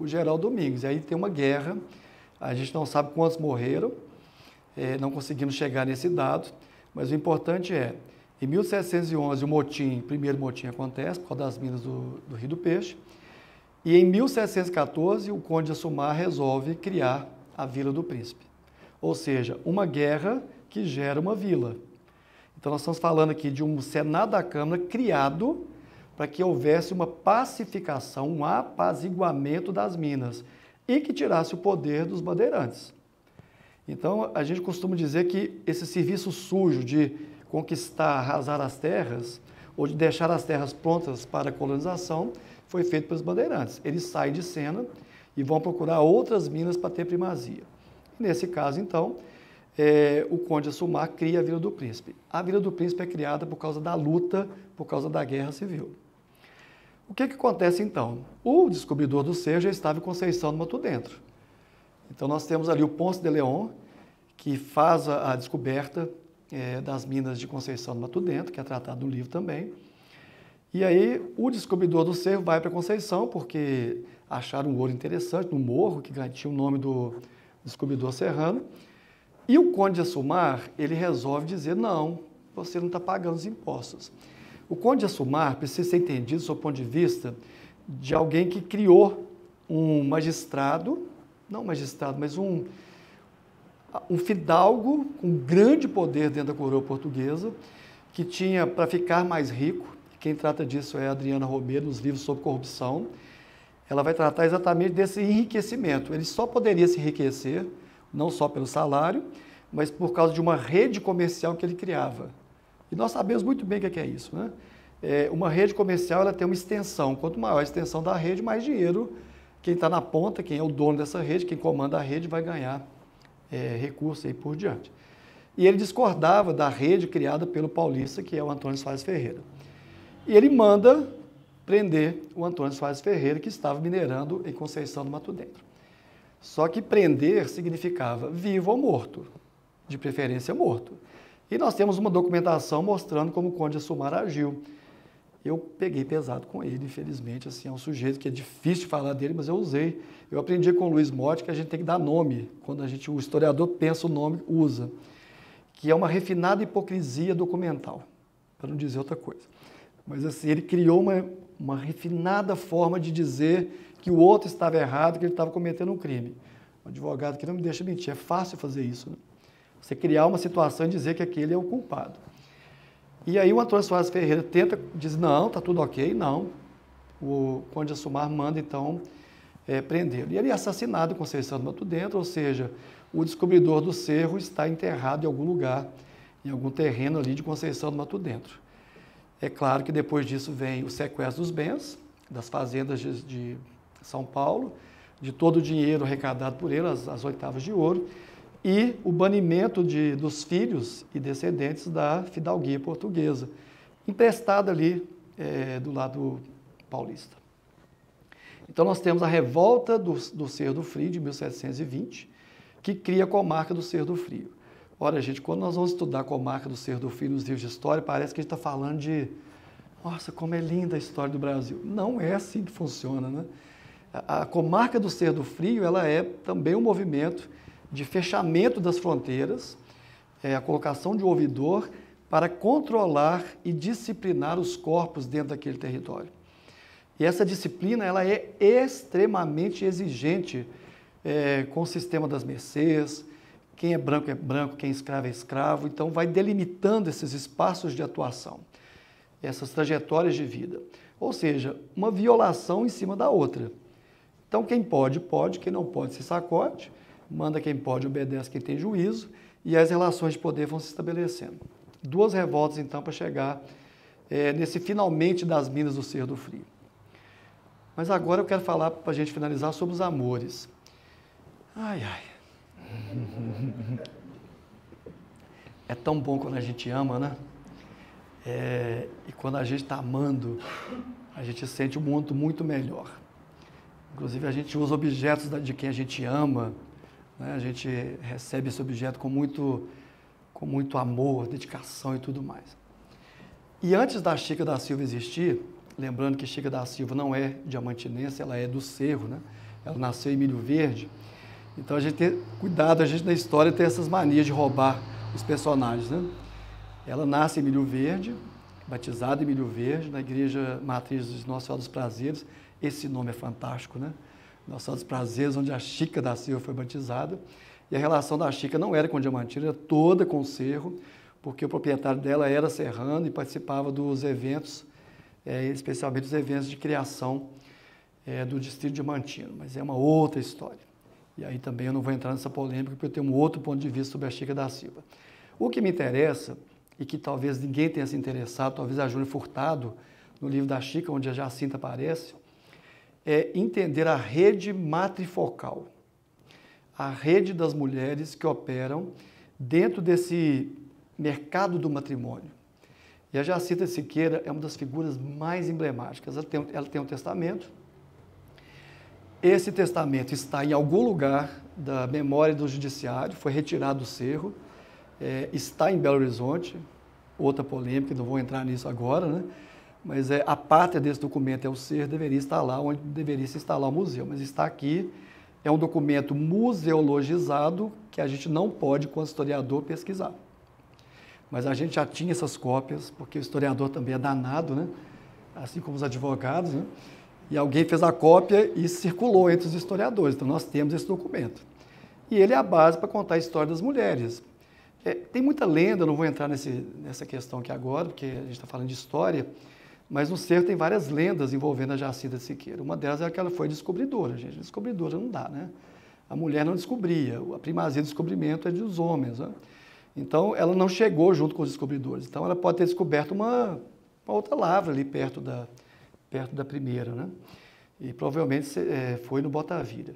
Geraldo Domingues. E aí tem uma guerra, a gente não sabe quantos morreram, não conseguimos chegar nesse dado, mas o importante é, em 1711, o primeiro motim acontece, por causa das minas do Rio do Peixe, e em 1714, o Conde de Assumar resolve criar a Vila do Príncipe. Ou seja, uma guerra que gera uma vila. Então, nós estamos falando aqui de um Senado da Câmara criado para que houvesse uma pacificação, um apaziguamento das minas e que tirasse o poder dos bandeirantes. Então, a gente costuma dizer que esse serviço sujo de conquistar, arrasar as terras, ou de deixar as terras prontas para a colonização, foi feito pelos bandeirantes. Eles saem de cena e vão procurar outras minas para ter primazia. Nesse caso, então, o Conde de Assumar cria a Vila do Príncipe. A Vila do Príncipe é criada por causa da luta, por causa da Guerra Civil. O que acontece, então? O descobridor do Cerro já estava em Conceição do Mato Dentro. Então, nós temos ali o Ponce de León, que faz a descoberta das minas de Conceição do Mato Dentro, que é tratado no livro também. E aí o descobridor do Cerro vai para Conceição, porque acharam um ouro interessante no morro, que tinha o nome do descobridor serrano. E o Conde de Assumar, ele resolve dizer, não, você não está pagando os impostos. O Conde de Assumar precisa ser entendido, do seu ponto de vista, de alguém que criou um magistrado, não magistrado, mas um fidalgo com grande poder dentro da coroa portuguesa, que tinha, para ficar mais rico, quem trata disso é a Adriana Romero, nos livros sobre corrupção, ela vai tratar exatamente desse enriquecimento. Ele só poderia se enriquecer não só pelo salário, mas por causa de uma rede comercial que ele criava. E nós sabemos muito bem o que é isso, né? Uma rede comercial, ela tem uma extensão. Quanto maior a extensão da rede, mais dinheiro quem está na ponta, quem é o dono dessa rede, quem comanda a rede, vai ganhar recursos e por diante. E ele discordava da rede criada pelo paulista, que é o Antônio Soares Ferreira. E ele manda prender o Antônio Soares Ferreira, que estava minerando em Conceição do Mato Dentro. Só que prender significava vivo ou morto, de preferência morto. E nós temos uma documentação mostrando como o Conde Assumar agiu. Eu peguei pesado com ele, infelizmente, assim, é um sujeito que é difícil de falar dele, mas eu usei. Eu aprendi com o Luiz Motti que a gente tem que dar nome, quando o historiador pensa o nome, usa, que é uma refinada hipocrisia documental, para não dizer outra coisa. Mas assim, ele criou uma refinada forma de dizer que o outro estava errado, que ele estava cometendo um crime. Um advogado que não me deixa mentir, é fácil fazer isso, né? Você criar uma situação e dizer que aquele é o culpado. E aí o Antônio Soares Ferreira diz, não, está tudo ok, não. O Conde Assumar manda, então, prendê-lo. E ele é assassinado em Conceição do Mato Dentro, ou seja, o descobridor do cerro está enterrado em algum lugar, em algum terreno ali de Conceição do Mato Dentro. É claro que depois disso vem o sequestro dos bens, das fazendas de São Paulo, de todo o dinheiro arrecadado por ele, as oitavas de ouro, e o banimento dos filhos e descendentes da fidalguia portuguesa, emprestada ali do lado paulista. Então nós temos a revolta do Cerro do Frio, de 1720, que cria a comarca do Cerro do Frio. Ora, gente, quando nós vamos estudar a comarca do Cerro do Frio nos livros de história, parece que a gente está falando de, nossa, como é linda a história do Brasil. Não é assim que funciona, né? A comarca do Cerro do Frio, ela é também um movimento de fechamento das fronteiras, a colocação de um ouvidor para controlar e disciplinar os corpos dentro daquele território. E essa disciplina, ela é extremamente exigente com o sistema das mercês, quem é branco, quem é escravo, então vai delimitando esses espaços de atuação, essas trajetórias de vida. Ou seja, uma violação em cima da outra. Então quem pode, pode, quem não pode se sacode, manda quem pode, obedece quem tem juízo, e as relações de poder vão se estabelecendo. Duas revoltas, então, para chegar nesse finalmente das minas do Cerro do Frio. Mas agora eu quero falar, para a gente finalizar, sobre os amores. Ai, ai. É tão bom quando a gente ama, né? E quando a gente está amando, a gente sente o mundo muito melhor. Inclusive, a gente usa objetos de quem a gente ama, né? A gente recebe esse objeto com muito amor, dedicação e tudo mais. E antes da Chica da Silva existir, lembrando que Chica da Silva não é diamantinense, ela é do Cerro, né? Ela nasceu em Milho Verde. Então a gente tem cuidado, a gente na história tem essas manias de roubar os personagens, né? Ela nasce em Milho Verde, batizada em Milho Verde, na igreja matriz de Nossa Senhora dos Prazeres. Esse nome é fantástico, né? Nossa Senhora dos Prazeres, onde a Chica da Silva foi batizada. E a relação da Chica não era com Diamantina, era toda com o Cerro, porque o proprietário dela era serrano e participava dos eventos, especialmente os eventos de criação do distrito diamantino. Mas é uma outra história. E aí também eu não vou entrar nessa polêmica, porque eu tenho um outro ponto de vista sobre a Chica da Silva. O que me interessa, e que talvez ninguém tenha se interessado, talvez a Júlia Furtado, no livro da Chica, onde a Jacinta aparece, é entender a rede matrifocal, a rede das mulheres que operam dentro desse mercado do matrimônio. E a Jacinta Siqueira é uma das figuras mais emblemáticas. Ela tem um testamento. Esse testamento está em algum lugar da memória do judiciário, foi retirado do Cerro, está em Belo Horizonte, outra polêmica, não vou entrar nisso agora, né? Mas a pátria desse documento é o Cerro, deveria estar lá onde deveria se instalar o museu, mas está aqui, é um documento museologizado que a gente não pode, como historiador, pesquisar. Mas a gente já tinha essas cópias, porque o historiador também é danado, né? Assim como os advogados, né? E alguém fez a cópia e circulou entre os historiadores. Então, nós temos esse documento. E ele é a base para contar a história das mulheres. Tem muita lenda, não vou entrar nessa questão aqui agora, porque a gente está falando de história, mas no Cerro tem várias lendas envolvendo a Jacinta Siqueira. Uma delas é que ela foi descobridora, gente. Descobridora não dá, né? a mulher não descobria, a primazia do descobrimento é dos homens, né? Então, ela não chegou junto com os descobridores. Então, ela pode ter descoberto uma outra lavra ali perto da primeira, né? E provavelmente foi no Botavira.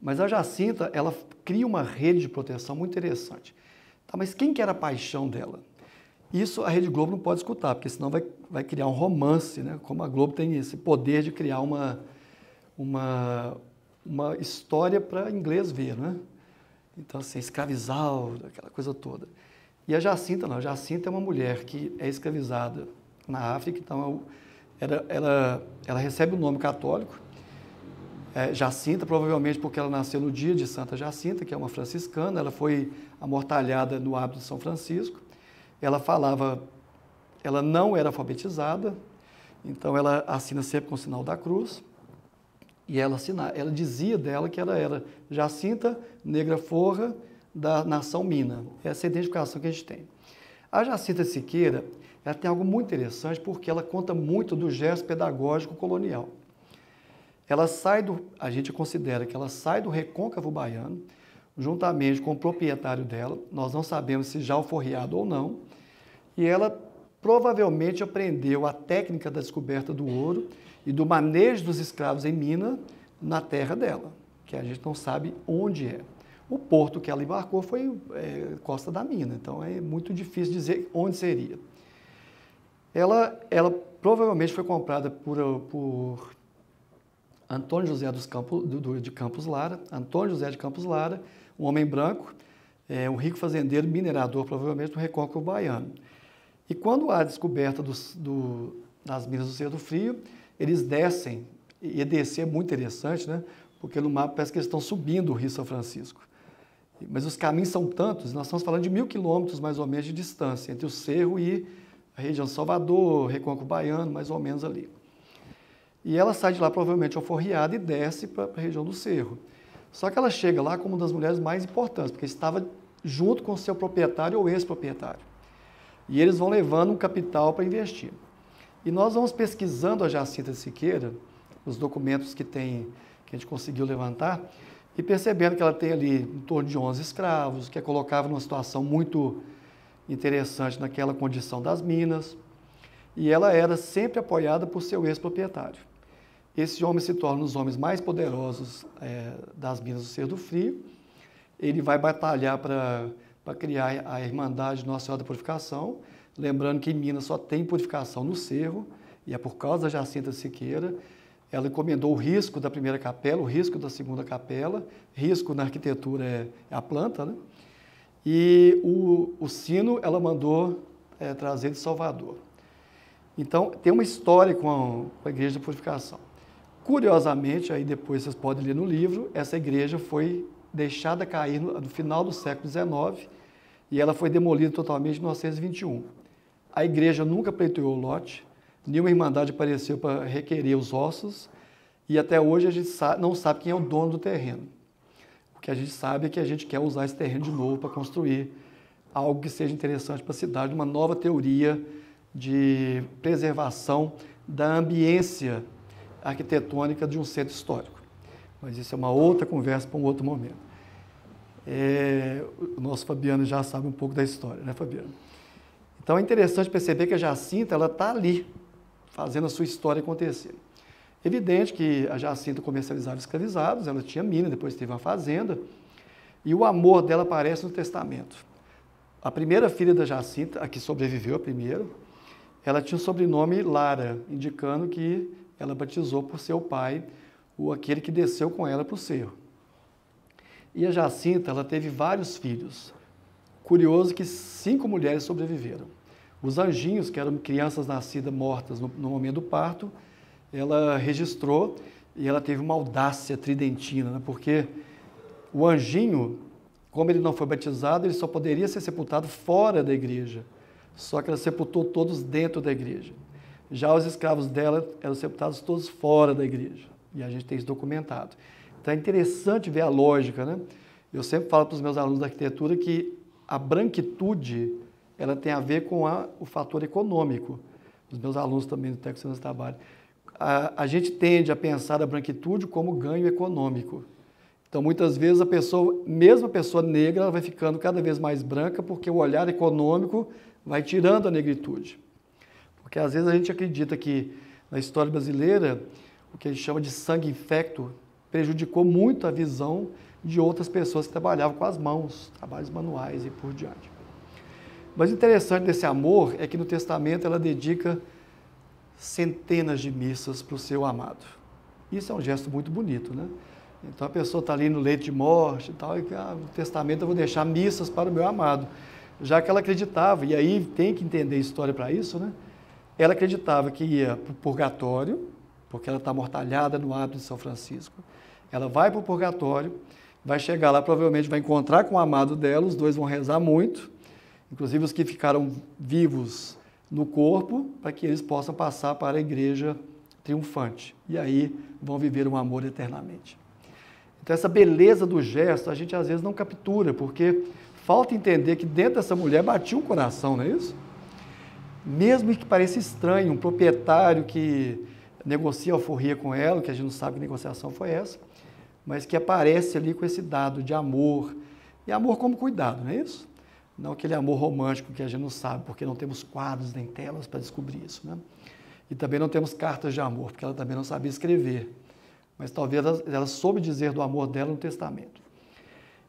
Mas a Jacinta, ela cria uma rede de proteção muito interessante. Tá, mas quem que era a paixão dela? Isso a Rede Globo não pode escutar, porque senão vai criar um romance, né? Como a Globo tem esse poder de criar uma história para inglês ver, né? Então, assim, escravizar, aquela coisa toda. E a Jacinta não, a Jacinta é uma mulher que é escravizada na África, então ela recebe o nome católico, Jacinta, provavelmente porque ela nasceu no dia de Santa Jacinta, que é uma franciscana, ela foi amortalhada no hábito de São Francisco, ela não era alfabetizada, então ela assina sempre com o sinal da cruz, e ela dizia dela que ela era Jacinta Negra Forra da nação Mina. Essa é a identificação que a gente tem. A Jacinta Siqueira, ela tem algo muito interessante porque ela conta muito do gesto pedagógico colonial. A gente considera que ela sai do recôncavo baiano, juntamente com o proprietário dela, nós não sabemos se já alforriado ou não, e ela provavelmente aprendeu a técnica da descoberta do ouro e do manejo dos escravos em Minas na terra dela, que a gente não sabe onde é. O porto que ela embarcou foi Costa da Mina, então é muito difícil dizer onde seria. Ela provavelmente foi comprada por Antônio José de Campos Lara, Antônio José de Campos Lara, um homem branco, um rico fazendeiro minerador, provavelmente do recôncavo baiano. E quando há a descoberta das minas do Cerro do Frio, eles descem, e descer é muito interessante, né? Porque no mapa parece que eles estão subindo o Rio São Francisco. Mas os caminhos são tantos, nós estamos falando de 1.000 quilômetros mais ou menos de distância entre o Cerro e a região de Salvador, Recôncavo Baiano, mais ou menos ali. E ela sai de lá provavelmente alforriada e desce para a região do Cerro. Só que ela chega lá como uma das mulheres mais importantes, porque estava junto com o seu proprietário ou ex-proprietário. E eles vão levando um capital para investir. E nós vamos pesquisando a Jacinta Siqueira, os documentos que a gente conseguiu levantar, e percebendo que ela tem ali em torno de 11 escravos, que a colocava numa situação muito interessante naquela condição das minas, e ela era sempre apoiada por seu ex-proprietário. Esse homem se torna um dos homens mais poderosos das minas do Cerro do Frio. Ele vai batalhar para criar a Irmandade Nossa Senhora da Purificação, lembrando que em Minas só tem purificação no Cerro, e é por causa da Jacinta Siqueira. Ela encomendou o risco da primeira capela, o risco da segunda capela, risco na arquitetura é a planta, né? E o sino ela mandou trazer de Salvador. Então, tem uma história com a Igreja da Purificação. Curiosamente, aí depois vocês podem ler no livro, essa igreja foi deixada cair no final do século XIX e ela foi demolida totalmente em 1921. A igreja nunca pleiteou o lote, nenhuma irmandade apareceu para requerer os ossos e até hoje a gente não sabe quem é o dono do terreno. O que a gente sabe é que a gente quer usar esse terreno de novo para construir algo que seja interessante para a cidade, uma nova teoria de preservação da ambiência arquitetônica de um centro histórico. Mas isso é uma outra conversa para um outro momento. O nosso Fabiano já sabe um pouco da história, né, Fabiano? Então é interessante perceber que a Jacinta está ali, fazendo a sua história acontecer. Evidente que a Jacinta comercializava escravizados, ela tinha mina, depois teve uma fazenda, e o amor dela aparece no testamento. A primeira filha da Jacinta, a que sobreviveu a primeira, ela tinha o sobrenome Lara, indicando que ela batizou por seu pai, aquele que desceu com ela para o cerro. E a Jacinta, ela teve vários filhos. Curioso que 5 mulheres sobreviveram. Os anjinhos, que eram crianças nascidas mortas no momento do parto, ela registrou e ela teve uma audácia tridentina, né? Porque o anjinho, como ele não foi batizado, ele só poderia ser sepultado fora da igreja. Só que ela sepultou todos dentro da igreja. Já os escravos dela eram sepultados todos fora da igreja. E a gente tem isso documentado. Então é interessante ver a lógica, né? Eu sempre falo para os meus alunos da arquitetura que a branquitude ela tem a ver com o fator econômico. Os meus alunos também do Técnico de Segurança do Trabalho. A gente tende a pensar a branquitude como ganho econômico. Então, muitas vezes, mesmo a pessoa negra, ela vai ficando cada vez mais branca porque o olhar econômico vai tirando a negritude. Porque, às vezes, a gente acredita que, na história brasileira, o que a gente chama de sangue infecto prejudicou muito a visão de outras pessoas que trabalhavam com as mãos, trabalhos manuais e por diante. Mas o interessante desse amor é que no Testamento ela dedica centenas de missas para o seu amado. Isso é um gesto muito bonito, né? Então a pessoa está ali no leito de morte e tal, e no Testamento eu vou deixar missas para o meu amado. Já que ela acreditava, e aí tem que entender a história para isso, né? Ela acreditava que ia para o purgatório, porque ela está amortalhada no hábito de São Francisco. Ela vai para o purgatório, vai chegar lá, provavelmente vai encontrar com o amado dela, os dois vão rezar muito, inclusive os que ficaram vivos no corpo, para que eles possam passar para a igreja triunfante. E aí vão viver um amor eternamente. Então essa beleza do gesto a gente às vezes não captura, porque falta entender que dentro dessa mulher batia um coração, não é isso? Mesmo que pareça estranho, um proprietário que negocia alforria com ela, que a gente não sabe que negociação foi essa, mas que aparece ali com esse dado de amor, e amor como cuidado, não é isso? Não aquele amor romântico que a gente não sabe, porque não temos quadros nem telas para descobrir isso, né? E também não temos cartas de amor, porque ela também não sabia escrever. Mas talvez ela soube dizer do amor dela no Testamento.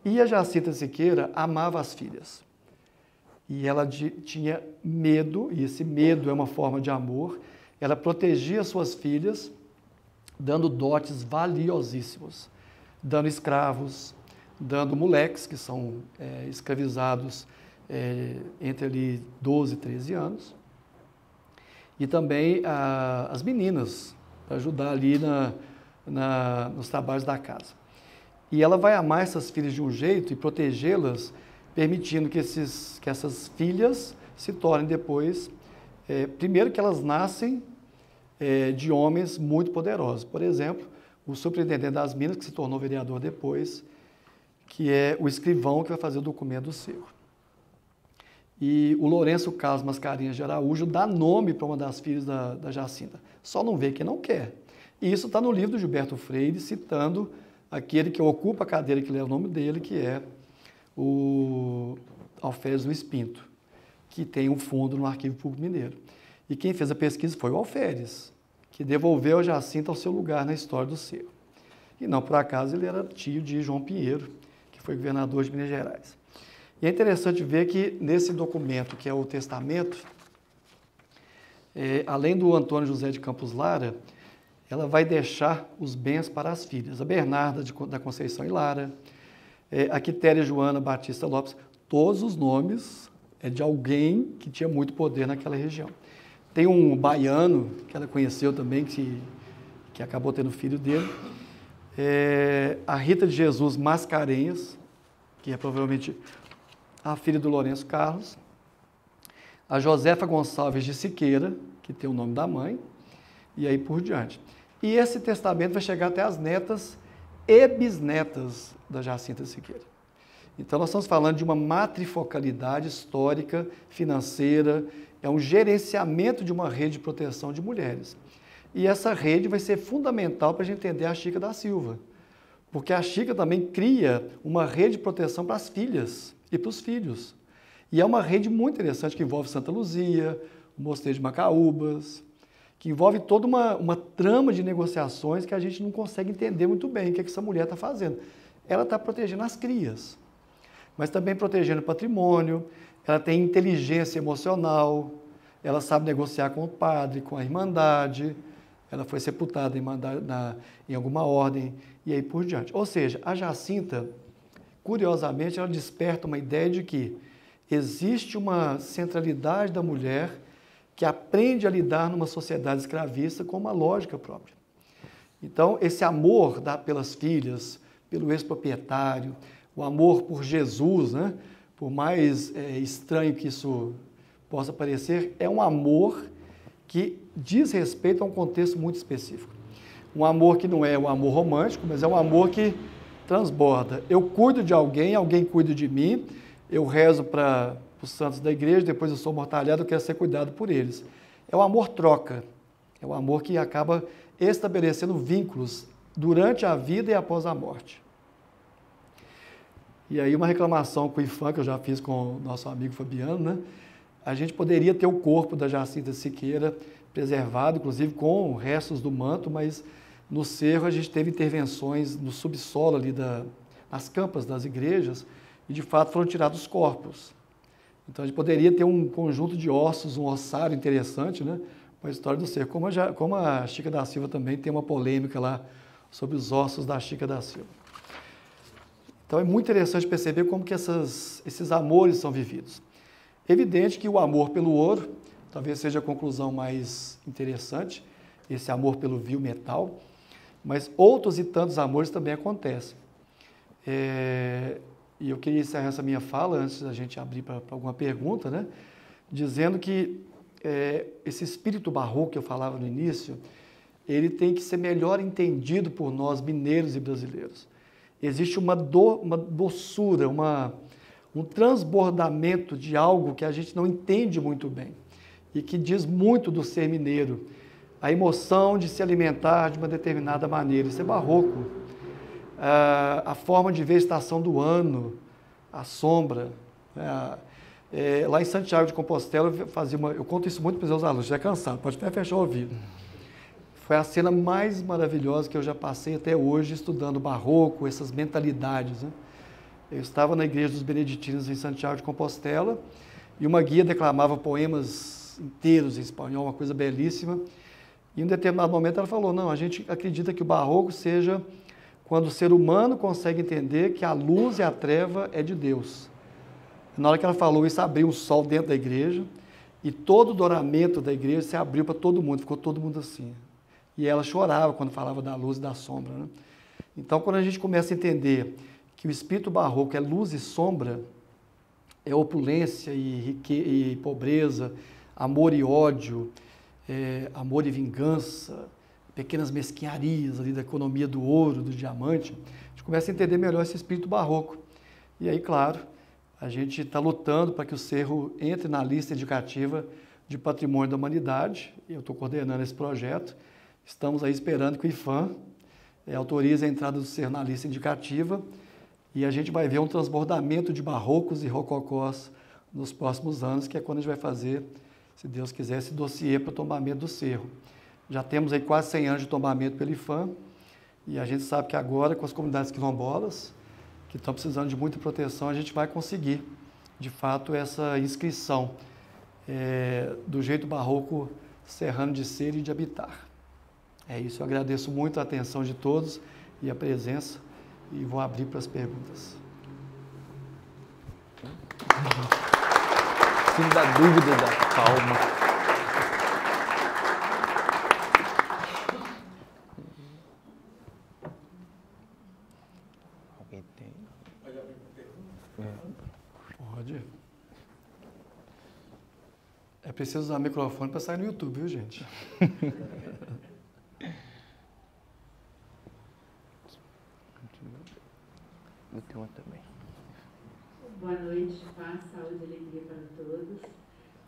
E a Jacinta Siqueira amava as filhas. E ela tinha medo, e esse medo é uma forma de amor. Ela protegia suas filhas, dando dotes valiosíssimos, dando escravos, dando moleques, que são escravizados entre ali 12 e 13 anos, e também as meninas, para ajudar ali nos trabalhos da casa. E ela vai amar essas filhas de um jeito e protegê-las, permitindo que essas filhas se tornem depois, primeiro que elas nascem de homens muito poderosos. Por exemplo, o superintendente das Minas, que se tornou vereador depois, que é o escrivão que vai fazer o documento do cerro. E o Lourenço Carlos Mascarenhas de Araújo dá nome para uma das filhas da Jacinta. Só não vê quem não quer. E isso está no livro do Gilberto Freire, citando aquele que ocupa a cadeira que leva o nome dele, que é o Alferes Luiz Pinto, que tem um fundo no Arquivo Público Mineiro. E quem fez a pesquisa foi o Alferes, que devolveu a Jacinta ao seu lugar na história do cerro. E não por acaso ele era tio de João Pinheiro, que foi governador de Minas Gerais. E é interessante ver que nesse documento, que é o testamento, além do Antônio José de Campos Lara, ela vai deixar os bens para as filhas, a Bernarda da Conceição e Lara, a Quitéria Joana Batista Lopes, todos os nomes de alguém que tinha muito poder naquela região. Tem um baiano que ela conheceu também, que acabou tendo filho dele, a Rita de Jesus Mascarenhas, que é provavelmente a filha do Lourenço Carlos, a Josefa Gonçalves de Siqueira, que tem o nome da mãe, e aí por diante. E esse testamento vai chegar até as netas e bisnetas da Jacinta Siqueira. Então nós estamos falando de uma matrifocalidade histórica, financeira, é um gerenciamento de uma rede de proteção de mulheres. E essa rede vai ser fundamental para a gente entender a Chica da Silva, porque a Chica também cria uma rede de proteção para as filhas e para os filhos. E é uma rede muito interessante que envolve Santa Luzia, o Mosteiro de Macaúbas, que envolve toda uma trama de negociações que a gente não consegue entender muito bem o que essa mulher está fazendo. Ela está protegendo as crias, mas também protegendo o patrimônio, ela tem inteligência emocional, ela sabe negociar com o padre, com a irmandade, ela foi sepultada em alguma ordem e aí por diante. Ou seja, a Jacinta, curiosamente, ela desperta uma ideia de que existe uma centralidade da mulher que aprende a lidar numa sociedade escravista com uma lógica própria. Então, esse amor pelas filhas, pelo ex-proprietário, o amor por Jesus, né? Por mais estranho que isso possa parecer, é um amor que diz respeito a um contexto muito específico. Um amor que não é um amor romântico, mas é um amor que transborda. Eu cuido de alguém, alguém cuida de mim, eu rezo para os santos da igreja, depois eu sou mortalhado, eu quero ser cuidado por eles. É o amor troca, é o amor que acaba estabelecendo vínculos durante a vida e após a morte. E aí uma reclamação com o IFAM, que eu já fiz com o nosso amigo Fabiano, né? A gente poderia ter o corpo da Jacinta Siqueira preservado, inclusive com restos do manto, mas no cerro a gente teve intervenções no subsolo ali nas campas das igrejas e de fato foram tirados os corpos. Então a gente poderia ter um conjunto de ossos, um ossário interessante, né? Com a história do cerro. Como a Chica da Silva também tem uma polêmica lá sobre os ossos da Chica da Silva. Então é muito interessante perceber como que esses amores são vividos. Evidente que o amor pelo ouro, talvez seja a conclusão mais interessante, esse amor pelo vil metal, mas outros e tantos amores também acontecem. E eu queria encerrar essa minha fala, antes da gente abrir para alguma pergunta, né? Dizendo que esse espírito barroco que eu falava no início, ele tem que ser melhor entendido por nós, mineiros e brasileiros. Existe uma doçura, um transbordamento de algo que a gente não entende muito bem e que diz muito do ser mineiro. A emoção de se alimentar de uma determinada maneira, isso é barroco. A forma de ver a estação do ano, a sombra. Lá em Santiago de Compostela, eu conto isso muito para os meus alunos, já é cansado, pode até fechar o ouvido. Foi a cena mais maravilhosa que eu já passei até hoje estudando barroco, essas mentalidades, né? Eu estava na igreja dos beneditinos em Santiago de Compostela e uma guia declamava poemas inteiros em espanhol, uma coisa belíssima. E em um determinado momento ela falou, não, a gente acredita que o barroco seja quando o ser humano consegue entender que a luz e a treva é de Deus. E na hora que ela falou isso, abriu um sol dentro da igreja e todo o douramento da igreja se abriu para todo mundo, ficou todo mundo assim. E ela chorava quando falava da luz e da sombra, né? Então, quando a gente começa a entender que o espírito barroco é luz e sombra, é opulência e pobreza, amor e ódio, amor e vingança, pequenas mesquinharias ali da economia do ouro, do diamante, a gente começa a entender melhor esse espírito barroco. E aí, claro, a gente está lutando para que o cerro entre na lista indicativa de patrimônio da humanidade, eu estou coordenando esse projeto. Estamos aí esperando que o IFAM autorize a entrada do cerro na lista indicativa e a gente vai ver um transbordamento de barrocos e rococós nos próximos anos, que é quando a gente vai fazer, se Deus quiser, esse dossiê para o tombamento do cerro. Já temos aí quase 100 anos de tombamento pelo IFAM e a gente sabe que agora, com as comunidades quilombolas, que estão precisando de muita proteção, a gente vai conseguir, de fato, essa inscrição do jeito barroco serrano de ser e de habitar. É isso, eu agradeço muito a atenção de todos e a presença e vou abrir para as perguntas. Filho da dúvida, da calma. Alguém tem? Pode abrir para pergunta? Pode. É preciso usar o microfone para sair no YouTube, viu, gente? Eu tenho uma também. Boa noite, paz, saúde e alegria para todos.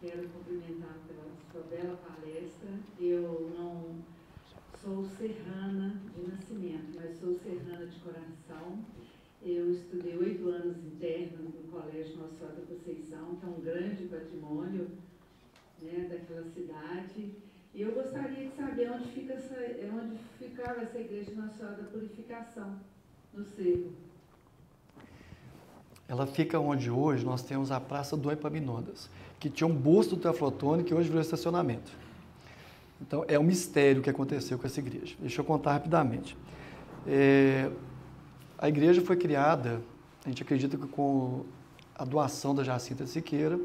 Quero cumprimentar pela sua bela palestra. Eu não sou serrana de nascimento, mas sou serrana de coração. Eu estudei 8 anos internos no Colégio Nossa Senhora da Conceição, que é um grande patrimônio, né, daquela cidade. E eu gostaria de saber onde ficava essa igreja Nossa Senhora da Purificação, no Cerro. Ela fica onde hoje nós temos a Praça do Epaminondas, que tinha um busto do Teoflotone que hoje virou estacionamento. Então, é um mistério o que aconteceu com essa igreja. Deixa eu contar rapidamente. A igreja foi criada, a gente acredita que com a doação da Jacinta Siqueira.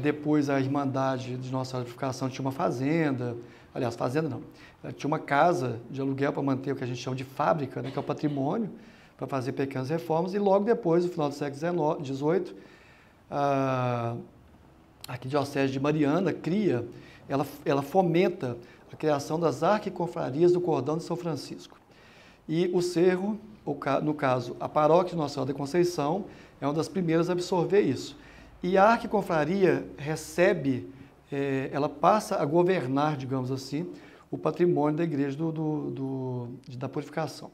Depois a Irmandade de Nossa Senhora da Purificação tinha uma fazenda, aliás, fazenda não, ela tinha uma casa de aluguel para manter o que a gente chama de fábrica, né, que é o patrimônio, para fazer pequenas reformas, e logo depois, no final do século XVIII, a Arquidiocese de Mariana ela fomenta a criação das arquiconfrarias do Cordão de São Francisco. E o cerro, no caso, a paróquia de Nossa Senhora da Conceição, é uma das primeiras a absorver isso. E a arquiconfraria recebe, ela passa a governar, digamos assim, o patrimônio da igreja da purificação.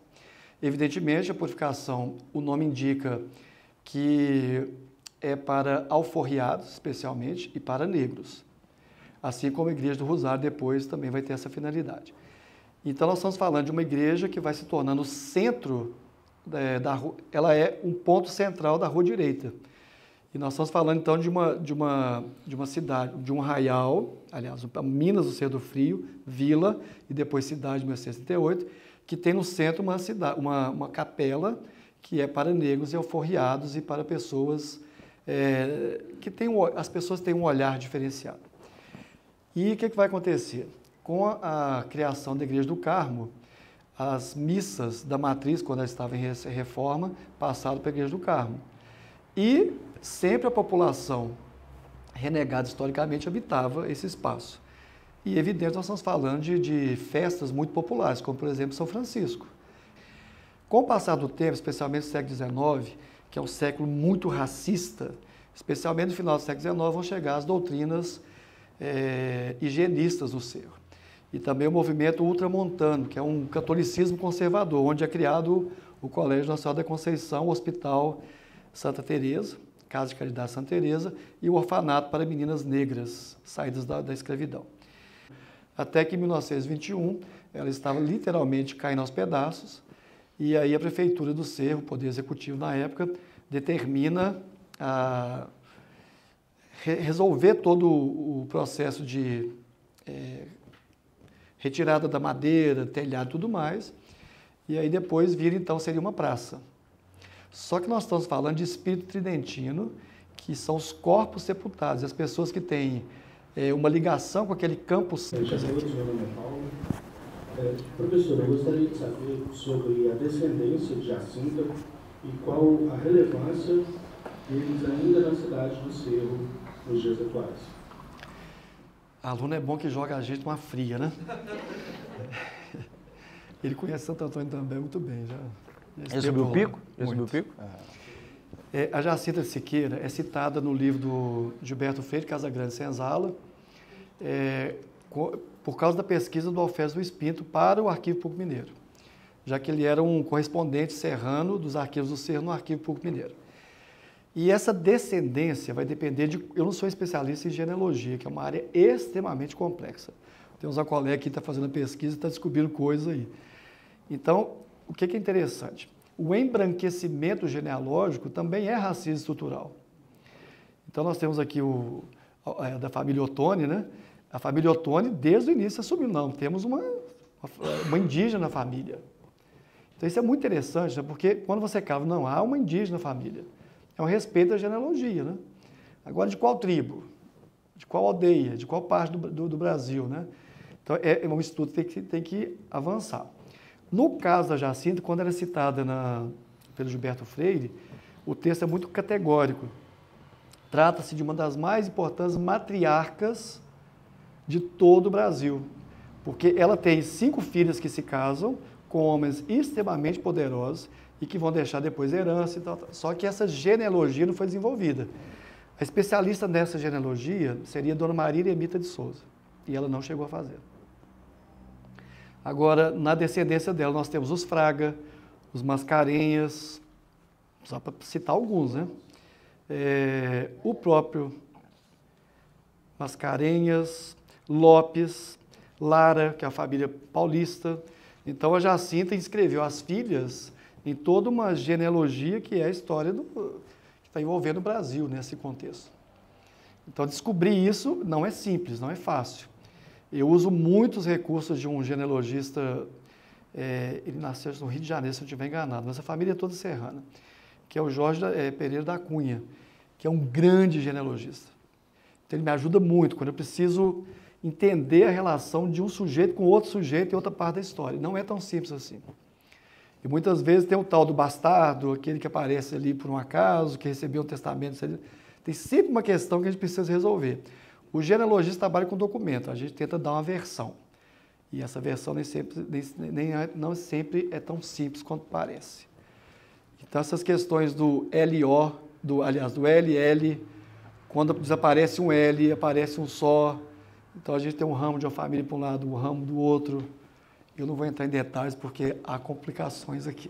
Evidentemente, a purificação, o nome indica que é para alforriados, especialmente, e para negros. Assim como a Igreja do Rosário depois também vai ter essa finalidade. Então, nós estamos falando de uma igreja que vai se tornando o centro da rua, ela é um ponto central da Rua Direita. E nós estamos falando, então, de uma cidade, de um arraial, aliás, Minas do Cerro do Frio, vila, e depois cidade de 1938, que tem no centro uma capela que é para negros e alforriados e para pessoas as pessoas têm um olhar diferenciado. E o que vai acontecer? Com a criação da Igreja do Carmo, as missas da matriz, quando ela estava em reforma, passaram para a Igreja do Carmo. E sempre a população renegada historicamente habitava esse espaço. E, evidente, nós estamos falando de festas muito populares, como, por exemplo, São Francisco. Com o passar do tempo, especialmente no século XIX, que é um século muito racista, especialmente no final do século XIX, vão chegar as doutrinas higienistas no Cerro. E também o movimento ultramontano, que é um catolicismo conservador, onde é criado o Colégio Nacional da Conceição, o Hospital Santa Teresa, Casa de Caridade Santa Teresa, e o orfanato para meninas negras, saídas da escravidão. Até que em 1921, ela estava literalmente caindo aos pedaços, e aí a Prefeitura do Cerro, o Poder Executivo na época, determina resolver todo o processo de retirada da madeira, telhado e tudo mais, e aí depois então seria uma praça. Só que nós estamos falando de espírito tridentino, que são os corpos sepultados, as pessoas que têm uma ligação com aquele campo santo. Professor, eu gostaria de saber sobre a descendência de Jacinta e qual a relevância deles ainda na cidade do Cerro nos dias atuais. Aluno é bom que joga a gente uma fria, né? Ele conhece Santo Antônio também muito bem. Já subiu o pico? Já subiu o pico? A Jacinta de Siqueira é citada no livro do Gilberto Freire, Casagrande Senzala, por causa da pesquisa do Alfés Luiz Pinto para o Arquivo Público Mineiro, já que ele era um correspondente serrano dos arquivos do Cerro no Arquivo Público Mineiro. E essa descendência vai depender de... Eu não sou especialista em genealogia, que é uma área extremamente complexa. Tem uns colegas aqui que estão fazendo pesquisa e estão descobrindo coisas aí. Então, o que é interessante? O embranquecimento genealógico também é racismo estrutural. Então, nós temos aqui da família Ottoni, né? A família Ottoni, desde o início, assumiu. Não, temos uma indígena na família. Então, isso é muito interessante, né? Porque quando você cava, não, há uma indígena na família. É um respeito à genealogia, né? Agora, de qual tribo? De qual aldeia? De qual parte do Brasil, né? Então, é um estudo que tem que avançar. No caso da Jacinta, quando ela é citada pelo Gilberto Freire, o texto é muito categórico. Trata-se de uma das mais importantes matriarcas de todo o Brasil, porque ela tem 5 filhas que se casam com homens extremamente poderosos e que vão deixar depois herança e tal. Só que essa genealogia não foi desenvolvida. A especialista nessa genealogia seria Dona Maria Eremita de Souza, e ela não chegou a fazer. Agora, na descendência dela, nós temos os Fraga, os Mascarenhas, só para citar alguns, né? O próprio Mascarenhas, Lopes, Lara, que é a família paulista. Então, a Jacinta inscreveu as filhas em toda uma genealogia que é a história que está envolvendo o Brasil nesse contexto. Então, descobrir isso não é simples, não é fácil. Eu uso muitos recursos de um genealogista, ele nasceu no Rio de Janeiro, se eu não estiver enganado, mas a família é toda serrana, que é o Jorge Pereira da Cunha, que é um grande genealogista. Então, ele me ajuda muito quando eu preciso entender a relação de um sujeito com outro sujeito em outra parte da história. Não é tão simples assim. E muitas vezes tem o tal do bastardo, aquele que aparece ali por um acaso, que recebeu um testamento. Tem sempre uma questão que a gente precisa resolver. O genealogista trabalha com documento, a gente tenta dar uma versão. E essa versão não sempre é tão simples quanto parece. Então, essas questões do LO, do LL, quando desaparece um L, aparece um só. Então, a gente tem um ramo de uma família para um lado, um ramo do outro. Eu não vou entrar em detalhes porque há complicações aqui.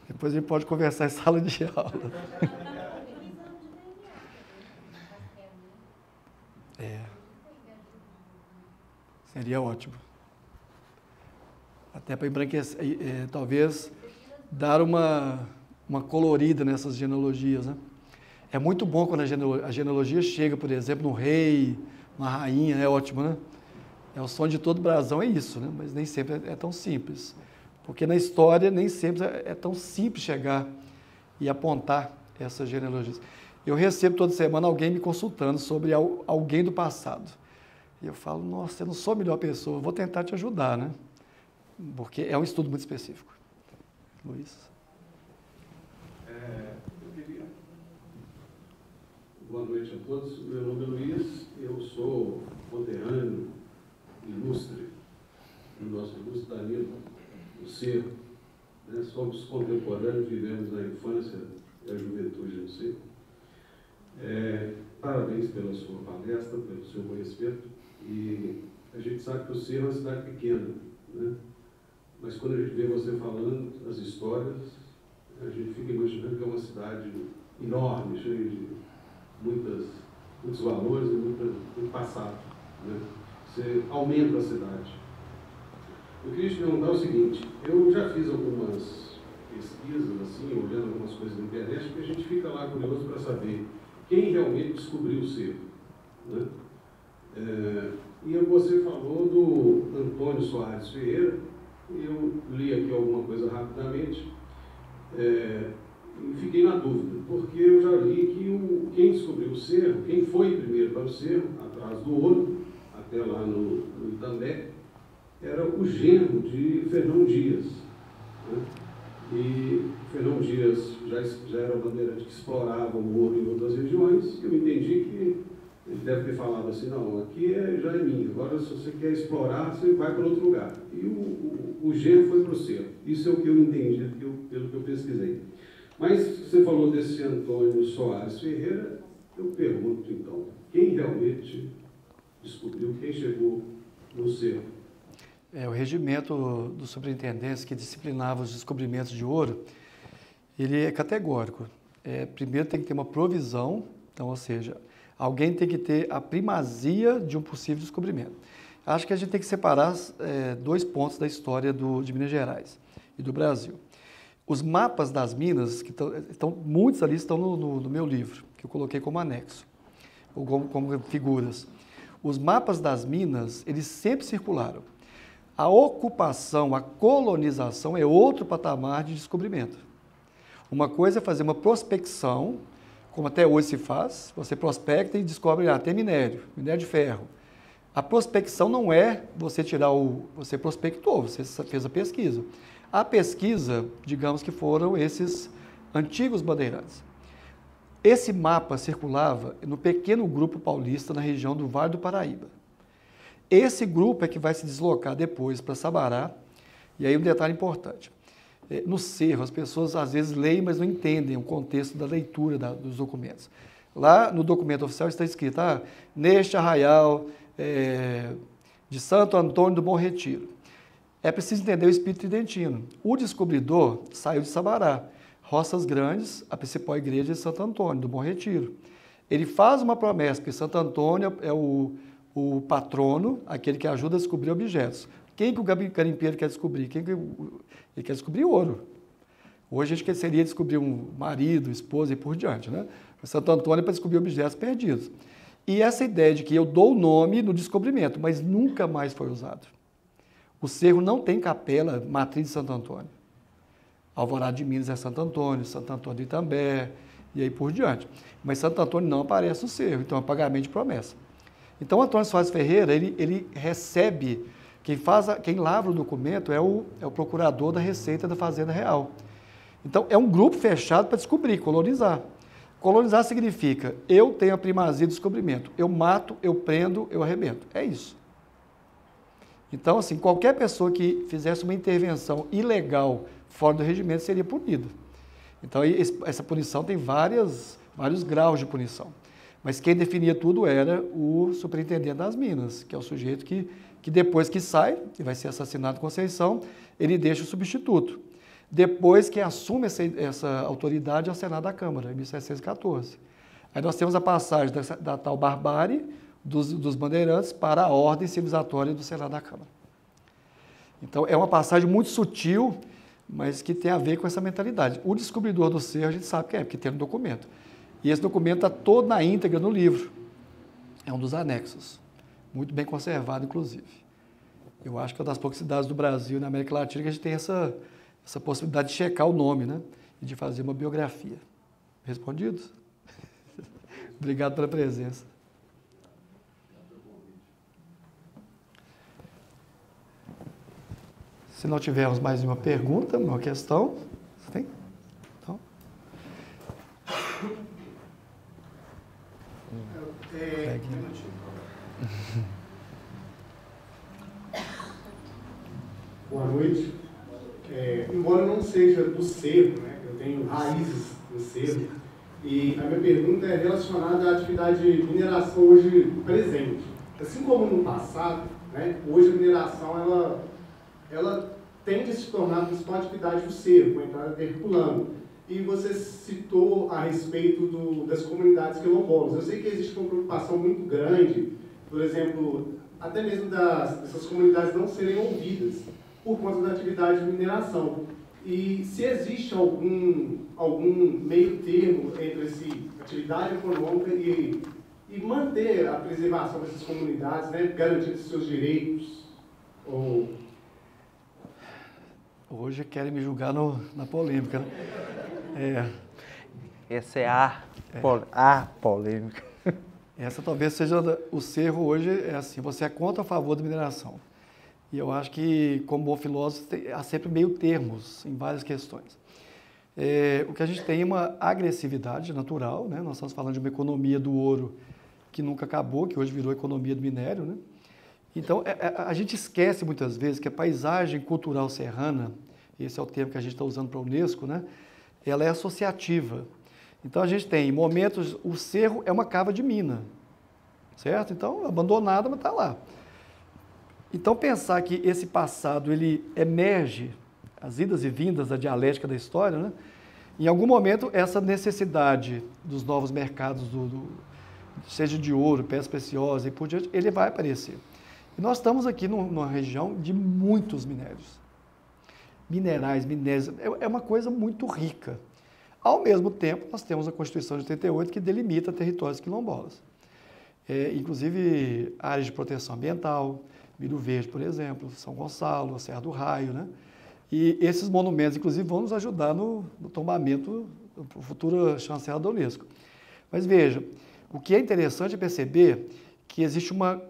Depois a gente pode conversar em sala de aula. Seria ótimo. Até para embranquecer, talvez dar uma colorida nessas genealogias, né? É muito bom quando a genealogia chega, por exemplo, no rei, na rainha, é ótimo, né? É o sonho de todo brasão, é isso, né? Mas nem sempre é tão simples. Porque na história nem sempre é tão simples chegar e apontar essas genealogias. Eu recebo toda semana alguém me consultando sobre alguém do passado. E eu falo, nossa, eu não sou a melhor pessoa, vou tentar te ajudar, né? Porque é um estudo muito específico. Luiz? Boa noite a todos. Meu nome é Luiz, eu sou conterrâneo ilustre do nosso ilustre Danilo, do Cerro. Né? Somos contemporâneos, vivemos na infância e a juventude no Cerro. Parabéns pela sua palestra, pelo seu conhecimento. E a gente sabe que o Cerro é uma cidade pequena, né? Mas quando a gente vê você falando as histórias, a gente fica imaginando que é uma cidade enorme, cheia de muitos valores e muito passado, né? Você aumenta a cidade. Eu queria te perguntar o seguinte, eu já fiz algumas pesquisas, assim, olhando algumas coisas na internet, porque a gente fica lá curioso para saber quem realmente descobriu o Cerro, né? E você falou do Antônio Soares Ferreira, eu li aqui alguma coisa rapidamente, e fiquei na dúvida, porque eu já li que quem descobriu o Cerro, quem foi primeiro para o Cerro, atrás do ouro, até lá no Itambé, era o genro de Fernão Dias, né? E Fernão Dias já era um bandeirante que explorava o ouro em outras regiões, e eu entendi que ele deve ter falado assim, não, aqui já é minha, agora se você quer explorar, você vai para outro lugar. E o genro foi para o Cerro. Isso é o que eu entendi, pelo que eu pesquisei. Mas você falou desse Antônio Soares Ferreira, eu pergunto então, quem realmente descobriu, quem chegou no Cerro? O regimento dos superintendentes que disciplinava os descobrimentos de ouro, ele é categórico. Primeiro tem que ter uma provisão, então, ou seja, alguém tem que ter a primazia de um possível descobrimento. Acho que a gente tem que separar dois pontos da história de Minas Gerais e do Brasil. Os mapas das minas, que muitos ali estão no meu livro, que eu coloquei como anexo, ou como figuras. Os mapas das minas, eles sempre circularam. A ocupação, a colonização é outro patamar de descobrimento. Uma coisa é fazer uma prospecção, como até hoje se faz, você prospecta e descobre, tem minério de ferro. A prospecção não é você você prospectou, você fez a pesquisa. A pesquisa, digamos que foram esses antigos bandeirantes. Esse mapa circulava no pequeno grupo paulista na região do Vale do Paraíba. Esse grupo é que vai se deslocar depois para Sabará, e aí um detalhe importante. No Cerro, as pessoas às vezes leem, mas não entendem o contexto da leitura dos documentos. Lá no documento oficial está escrito, neste arraial de Santo Antônio do Bom Retiro. É preciso entender o espírito tridentino. O descobridor saiu de Sabará, Roças Grandes, a principal igreja de Santo Antônio do Bom Retiro. Ele faz uma promessa, porque Santo Antônio é o patrono, aquele que ajuda a descobrir objetos. Quem que o garimpeiro quer descobrir? Ele quer descobrir ouro. Hoje a gente seria descobrir um marido, esposa e por diante, né? Santo Antônio é para descobrir objetos perdidos. E essa ideia de que eu dou o nome no descobrimento, mas nunca mais foi usado. O Cerro não tem capela matriz de Santo Antônio. Alvorada de Minas é Santo Antônio de Itambé, e aí por diante. Mas Santo Antônio não aparece no Cerro, então é pagamento de promessa. Então, Antônio Soares Ferreira, ele recebe, quem lavra o documento é o procurador da Receita da Fazenda Real. Então, é um grupo fechado para descobrir, colonizar. Colonizar significa, eu tenho a primazia do descobrimento, eu mato, eu prendo, eu arrebento. É isso. Então, assim, qualquer pessoa que fizesse uma intervenção ilegal fora do regimento seria punida. Então, essa punição tem vários graus de punição. Mas quem definia tudo era o superintendente das minas, que é o sujeito que depois que sai, e vai ser assassinado em Conceição, ele deixa o substituto. Depois, quem assume essa autoridade é o Senado da Câmara, em 1714. Aí nós temos a passagem da tal barbárie dos bandeirantes para a ordem civilizatória do Senado da Câmara. Então, é uma passagem muito sutil, mas que tem a ver com essa mentalidade. O descobridor do cerro, a gente sabe que é, porque tem um documento. E esse documento está todo na íntegra no livro. É um dos anexos, muito bem conservado, inclusive. Eu acho que é uma das poucas cidades do Brasil e na América Latina que a gente tem essa possibilidade de checar o nome, né? E de fazer uma biografia. Respondidos? Obrigado pela presença. Se não tivermos mais nenhuma pergunta, uma questão, você tem? Então. Boa noite. Embora eu não seja do cerro, né, eu tenho raízes no cerro, e a minha pergunta é relacionada à atividade de mineração hoje presente. Assim como no passado, né, hoje a mineração ela tende a se tornar a principal atividade do cerro, com a entrada de herculano. E você citou a respeito das comunidades quilombolas. Eu sei que existe uma preocupação muito grande, por exemplo, até mesmo dessas comunidades não serem ouvidas por conta da atividade de mineração. E se existe algum meio termo entre essa atividade econômica e manter a preservação dessas comunidades, né, garantindo seus direitos? Hoje querem me julgar na polêmica, né? Essa é a polêmica. Essa talvez seja o cerro hoje, é assim, você é contra ou a favor da mineração. E eu acho que, como bom filósofo, há sempre meio termos em várias questões. O que a gente tem é uma agressividade natural, né? Nós estamos falando de uma economia do ouro que nunca acabou, que hoje virou economia do minério, né? Então, a gente esquece muitas vezes que a paisagem cultural serrana, esse é o termo que a gente está usando para a Unesco, né? Ela é associativa. Então, a gente tem momentos, o cerro é uma cava de mina, certo? Então, abandonada, mas está lá. Então, pensar que esse passado, ele emerge, as idas e vindas da dialética da história, né? Em algum momento, essa necessidade dos novos mercados, seja de ouro, pedras preciosas e por diante, ele vai aparecer. E nós estamos aqui numa região de muitos minérios. Minérios, é uma coisa muito rica. Ao mesmo tempo, nós temos a Constituição de 88 que delimita territórios quilombolas. Inclusive, áreas de proteção ambiental, Milho Verde, por exemplo, São Gonçalo, a Serra do Raio, né? E esses monumentos, inclusive, vão nos ajudar no tombamento da futura chancela da Unesco. Mas veja, o que é interessante é perceber que existe uma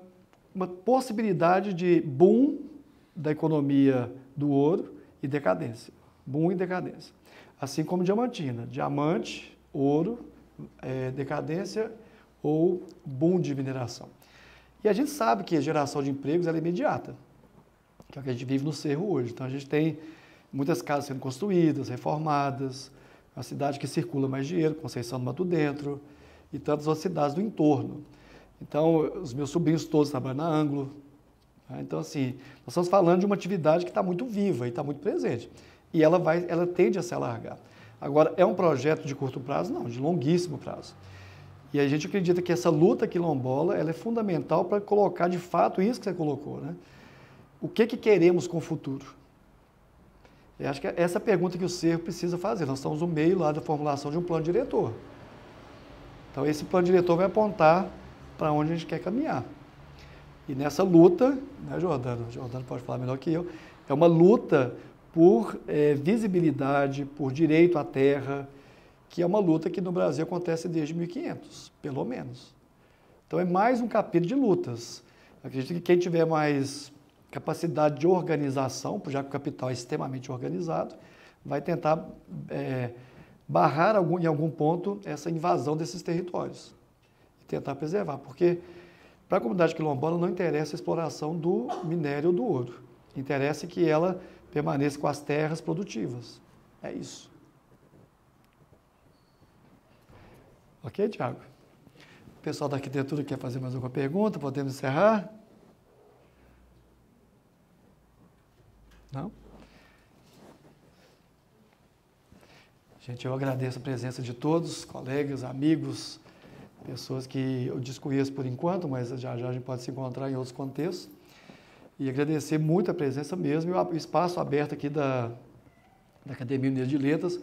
possibilidade de boom da economia do ouro e decadência. Boom e decadência. Assim como Diamantina. Diamante, ouro, decadência ou boom de mineração. E a gente sabe que a geração de empregos é imediata, que é o que a gente vive no cerro hoje. Então a gente tem muitas casas sendo construídas, reformadas, uma cidade que circula mais dinheiro, Conceição do Mato Dentro, e tantas outras cidades do entorno. Então, os meus sobrinhos todos trabalham na Anglo. Então, assim, nós estamos falando de uma atividade que está muito viva e está muito presente. E ela tende a se alargar. Agora, é um projeto de curto prazo? Não, de longuíssimo prazo. E a gente acredita que essa luta quilombola ela é fundamental para colocar, de fato, isso que você colocou, né? O que queremos com o futuro? Eu acho que é essa pergunta que o cerro precisa fazer. Nós estamos no meio lá da formulação de um plano diretor. Então, esse plano diretor vai apontar para onde a gente quer caminhar. E nessa luta, né, Jordano pode falar melhor que eu, é uma luta por visibilidade, por direito à terra, que é uma luta que no Brasil acontece desde 1500, pelo menos. Então é mais um capítulo de lutas. Acredito que quem tiver mais capacidade de organização, já que o capital é extremamente organizado, vai tentar barrar em algum ponto essa invasão desses territórios. Tentar preservar, porque para a comunidade quilombola não interessa a exploração do minério ou do ouro. Interessa que ela permaneça com as terras produtivas. É isso. Ok, Tiago? O pessoal da arquitetura quer fazer mais alguma pergunta? Podemos encerrar? Não? Gente, eu agradeço a presença de todos, colegas, amigos, pessoas que eu desconheço por enquanto, mas já já a gente pode se encontrar em outros contextos. E agradecer muito a presença mesmo e o espaço aberto aqui da Academia Mineira de Letras.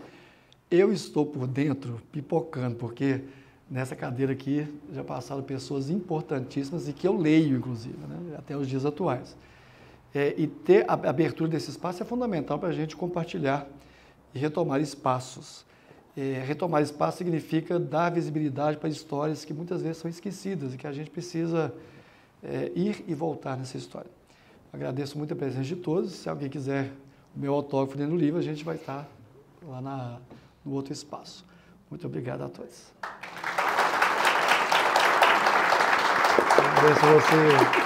Eu estou por dentro pipocando, porque nessa cadeira aqui já passaram pessoas importantíssimas e que eu leio, inclusive, né, até os dias atuais. E ter a abertura desse espaço é fundamental para a gente compartilhar e retomar espaços. Retomar espaço significa dar visibilidade para histórias que muitas vezes são esquecidas e que a gente precisa ir e voltar nessa história. Agradeço muito a presença de todos. Se alguém quiser o meu autógrafo dentro do livro, a gente vai estar lá no outro espaço. Muito obrigado a todos. Agradeço a você.